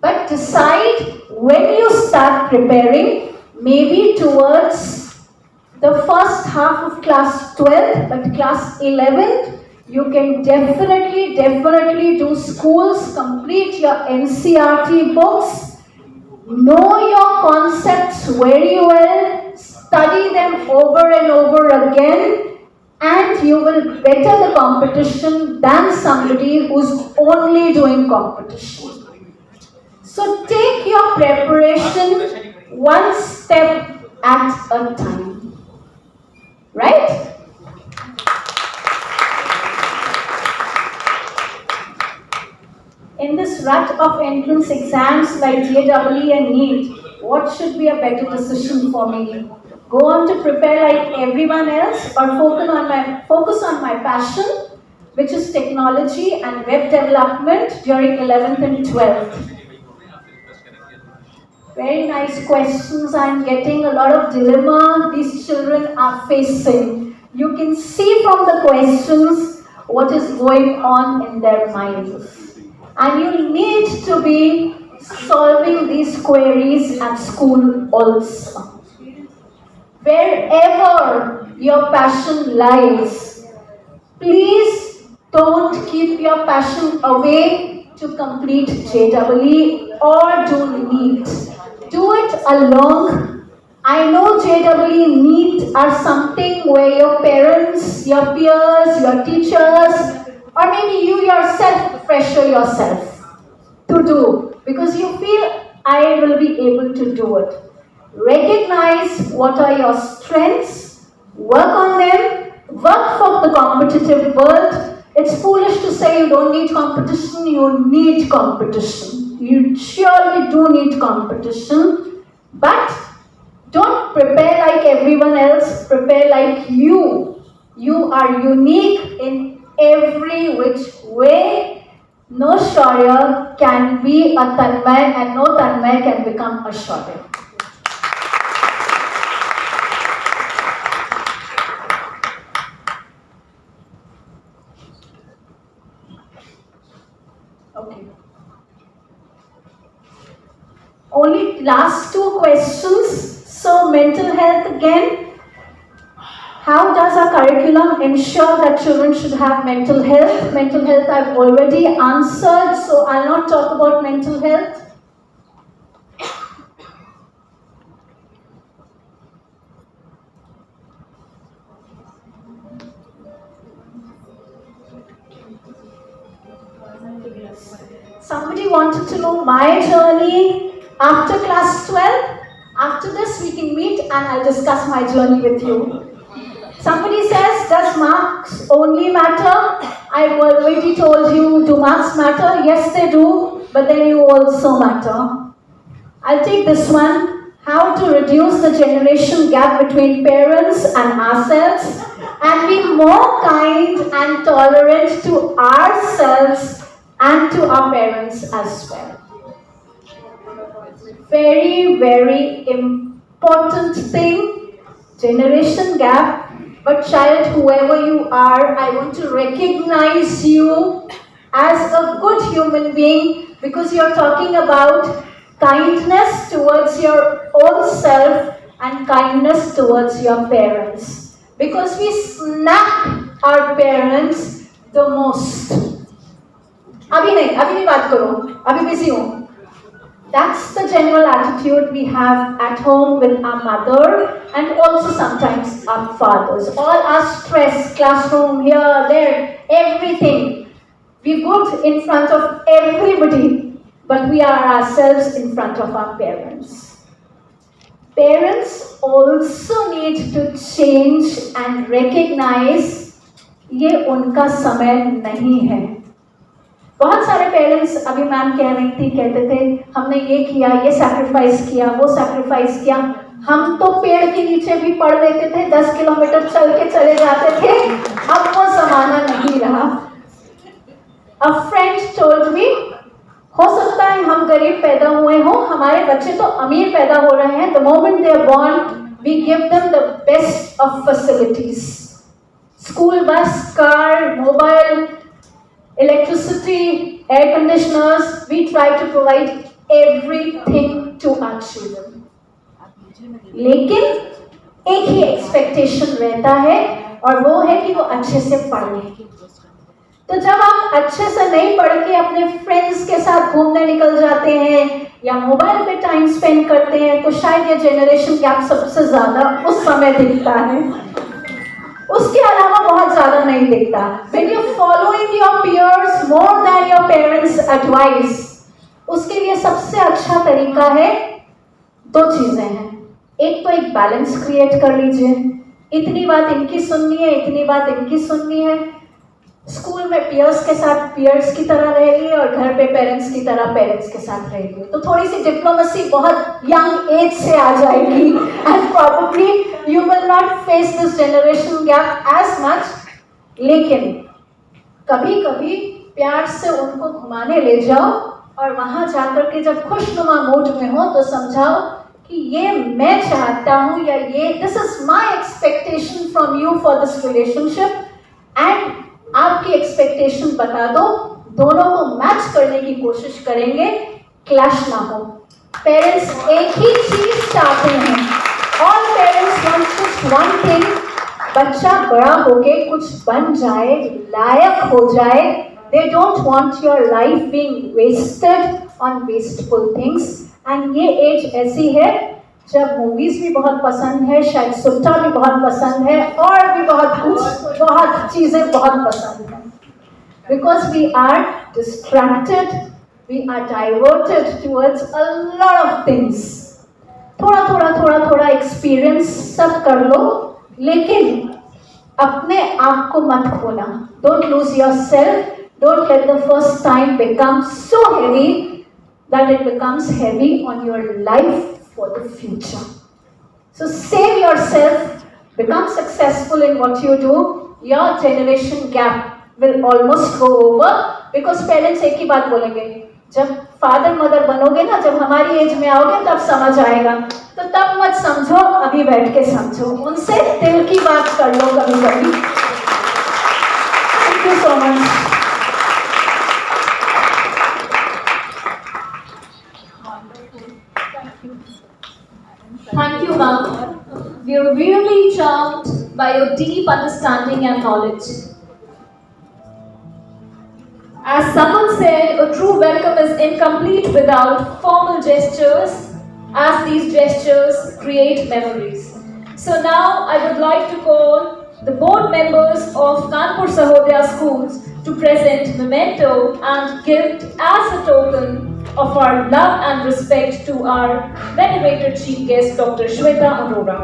But decide when you start preparing, maybe towards the first half of class 12, but class 11, you can definitely do schools, complete your NCERT books, know your concepts very well, study them over and over again, and you will better the competition than somebody who's only doing competition. So take your preparation one step at a time. Right? In this rut of entrance exams like JEE and NEET, what should be a better decision for me? Go on to prepare like everyone else, or focus on my passion, which is technology and web development during 11th and 12th. Very nice questions. I'm getting a lot of dilemma these children are facing. You can see from the questions what is going on in their minds. And you need to be solving these queries at school also. Wherever your passion lies, please don't keep your passion away to complete JEE or do NEET. Do it alone. I know JEE, NEET are something where your parents, your peers, your teachers, or maybe you yourself pressure yourself to do because you feel I will be able to do it. Recognize what are your strengths, work on them, work for the competitive world. It's foolish to say you don't need competition, you need competition. You surely do need competition, but don't prepare like everyone else, prepare like you. You are unique in every which way. No Shaurya can be a Tanmay and no Tanmay can become a Shaurya. Okay. Only last 2 questions. So mental health again. How does our curriculum ensure that children should have mental health? Mental health I've already answered, so I'll not talk about mental health. Somebody wanted to know my journey after class 12. After this, we can meet and I'll discuss my journey with you. Somebody says, does marks only matter? I've already told you, do marks matter? Yes, they do, but then you also matter. I'll take this one. How to reduce the generation gap between parents and ourselves and be more kind and tolerant to ourselves and to our parents as well. Very important thing, generation gap. But child, whoever you are, I want to recognize you as a good human being because you're talking about kindness towards your own self and kindness towards your parents. because we snap our parents the most. अभी नहीं बात करो, अभी busy हूँ. That's the general attitude we have at home with our mother and also sometimes our fathers. All our stress, classroom, here, there, everything. We put in front of everybody, but we are ourselves in front of our parents. Parents also need to change and recognize ये उनका समय नहीं है. बहुत सारे parents, अभी ma'am कह रही थी, कहते थे हमने ये किया, ये सैक्रिफाइस किया, वो सैक्रिफाइस किया. हम तो पेड़ के नीचे भी पढ़ लेते थे, 10 किलोमीटर चल के चले जाते थे. अब वो जमाना नहीं रहा. A friend told me, हो सकता है हम गरीब पैदा हुए हों, हमारे बच्चे तो अमीर पैदा हो रहे हैं. The moment they are born, we give them the best of facilities. School bus, car, mobile, electricity, air conditioners, we try to provide everything to our children. लेकिन एक ही एक्सपेक्टेशन रहता है और वो है कि वो अच्छे से पढ़ें. तो जब आप अच्छे से नहीं पढ़ के अपने फ्रेंड्स के साथ घूमने निकल जाते हैं या मोबाइल पे टाइम स्पेंड करते हैं, तो शायद ये जनरेशन गैप सबसे ज्यादा उस समय दिखता है. उसके अलावा बहुत ज्यादा नहीं दिखता. When you're following your peers more than your parents' advice, उसके लिए सबसे अच्छा तरीका है, दो चीजें हैं. एक तो एक बैलेंस क्रिएट कर लीजिए. इतनी बात इनकी सुननी है, इतनी बात इनकी सुननी है. स्कूल में पियर्स के साथ पियर्स की तरह रहेगी और घर पे पेरेंट्स की तरह पेरेंट्स के साथ रहेगी. तो थोड़ी सी डिप्लोमेसी बहुत यंग एज से आ जाएगी and probably you will not face this generation gap as much. लेकिन कभी कभी प्यार से उनको घुमाने ले जाओ और वहां जाकर के जब खुशनुमा मूड में हो तो समझाओ कि ये मैं चाहता हूँ या ये this is my expectation from you for this relationship and आपकी एक्सपेक्टेशन बता दो. दोनों को मैच करने की कोशिश करेंगे, क्लैश ना हो. पेरेंट्स एक ही चीज चाहते हैं. All parents want just one thing, बच्चा बड़ा होके कुछ बन जाए, लायक हो जाए. They don't want your life being wasted on wasteful things. And ये एज ऐसी है जब मूवीज भी बहुत पसंद है, शायद सुट्टा भी बहुत पसंद है और भी बहुत चीजें बहुत पसंद है. Because we are distracted, we are diverted towards a lot of things. थोड़ा एक्सपीरियंस सब कर लो, लेकिन अपने आप को मत खोना. Don't lose yourself. Don't let the first time become so heavy that it becomes heavy on your life for the future. So save yourself, become successful in what you do. Your generation gap will almost go over because parents एक ही बात बोलेंगे, जब father mother बनोगे ना, जब हमारी as में आओगे तब समझ आएगा. तो तब मत समझो, अभी बैठ के समझो. उनसे दिल की बात कर लो कभी कभी. Thank you so much.
Thank you, ma'am. We are really charmed by your deep understanding and knowledge. As someone said, a true welcome is incomplete without formal gestures, as these gestures create memories. So now I would like to call the board members of Kanpur Sahodaya schools to present memento and gift as a token of our love and respect to our venerated chief guest, Dr. SHVETTA ARORA.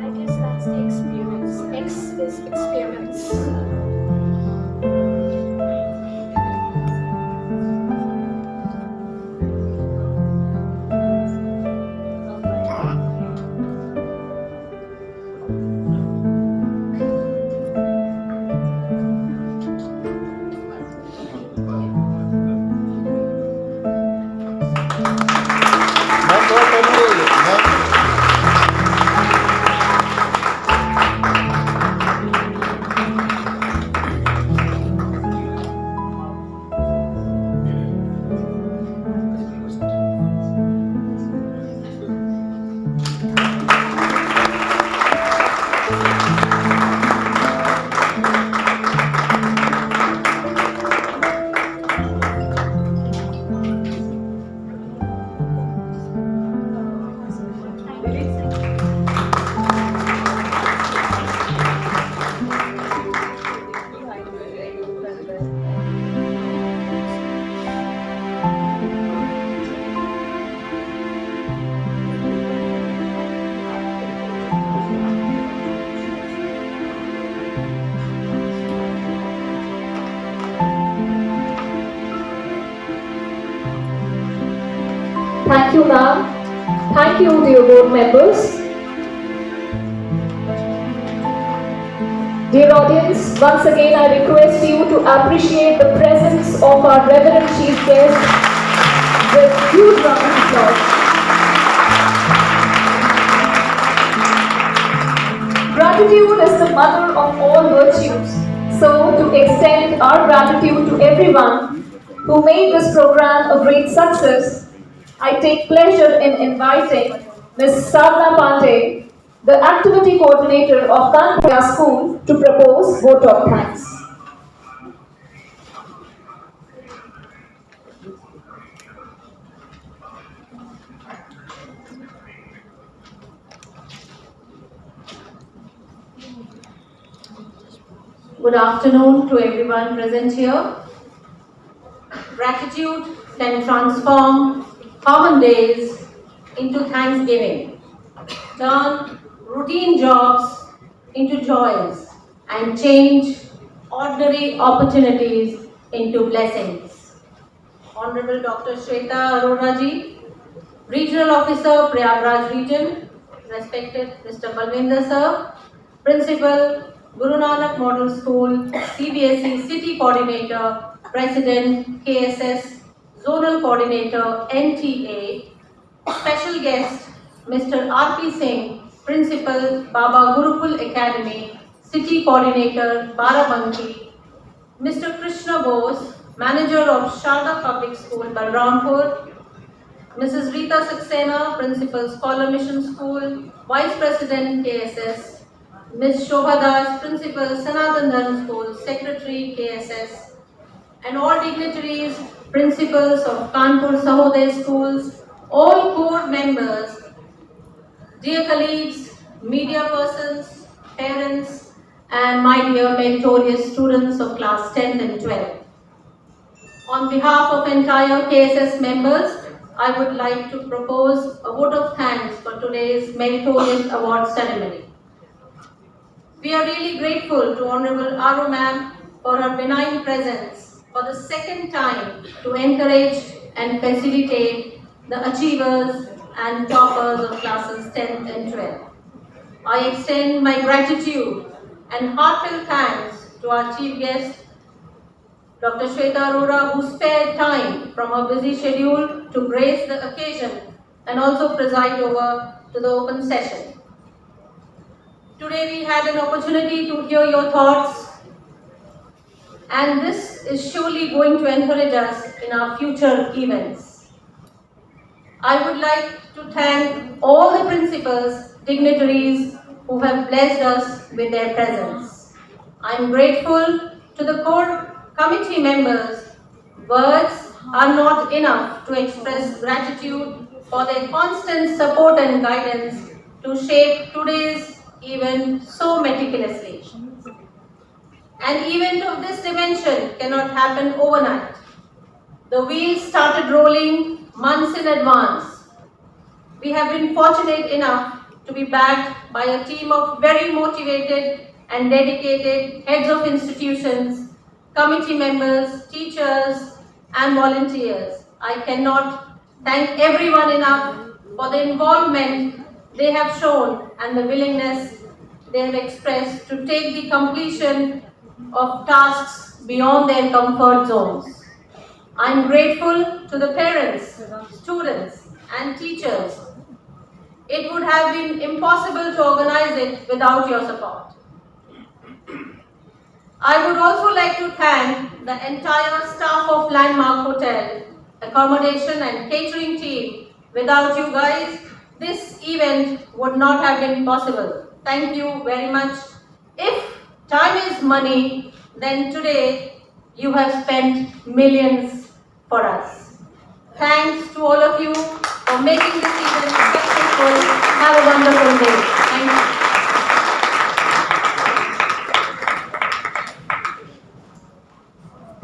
I guess that's the experience. X is experience.
Thank you, dear board members. Dear audience, once again I request you to appreciate the presence of our Reverend Chief Guest with huge round of applause. Gratitude is the mother of all virtues. So, to extend our gratitude to everyone who made this program a great success, I take pleasure in inviting Ms. Sadhna Pandey, the activity coordinator of Kanpur School, to propose vote of thanks.
Good afternoon to everyone present here. Gratitude can transform common days into thanksgiving, turn routine jobs into joys, and change ordinary opportunities into blessings. Honorable Dr. SHVETTA ARORA ji, Regional Officer, Prayagraj Region, respected Mr. Balwinder sir, Principal, Guru Nanak Model School, CBSE City Coordinator, President, KSS, Zonal Coordinator, NTA, special guest, Mr. R.P. Singh, Principal, Baba Gurukul Academy, City Coordinator, Barabanki, Mr. Krishna Bose, Manager of Sharda Public School, Balrampur, Mrs. Rita Saxena, Principal, Scholar Mission School, Vice President, KSS, Ms. Shobha Das, Principal, Sanatan Dharma School, Secretary, KSS, and all dignitaries, principals of Kanpur Sahodaya schools, all core members, dear colleagues, media persons, parents, and my dear meritorious students of class 10th and 12th. On behalf of entire KSS members, I would like to propose a vote of thanks for today's Meritorious Award ceremony. We are really grateful to Honorable Aro Ma'am for her benign presence for the second time to encourage and facilitate the achievers and toppers of classes 10th and 12th. I extend my gratitude and heartfelt thanks to our chief guest, Dr. SHVETTA ARORA, who spared time from her busy schedule to grace the occasion and also preside over to the open session. Today we had an opportunity to hear your thoughts, and this is surely going to encourage us in our future events. I would like to thank all the principals, dignitaries who have blessed us with their presence. I am grateful to the core committee members. Words are not enough to express gratitude for their constant support and guidance to shape today's event so meticulously. An event of this dimension cannot happen overnight. The wheels started rolling months in advance. We have been fortunate enough to be backed by a team of very motivated and dedicated heads of institutions, committee members, teachers, and volunteers. I cannot thank everyone enough for the involvement they have shown and the willingness they have expressed to take the completion of tasks beyond their comfort zones. I am grateful to the parents, students, and teachers. It would have been impossible to organize it without your support. I would also like to thank the entire staff of Landmark Hotel, accommodation and catering team. Without you guys, this event would not have been possible. Thank you very much. If time is money, then today you have spent millions for us. Thanks to all of you for making this event successful. Have a wonderful day. Thank you.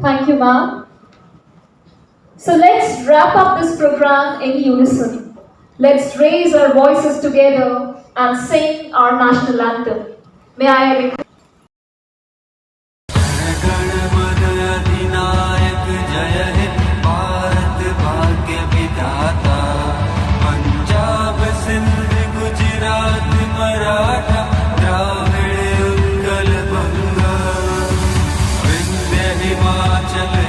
Thank you, ma'am. So let's wrap up this program in unison. Let's raise our voices together and sing our national anthem. May I request
Punjab से हिमाचल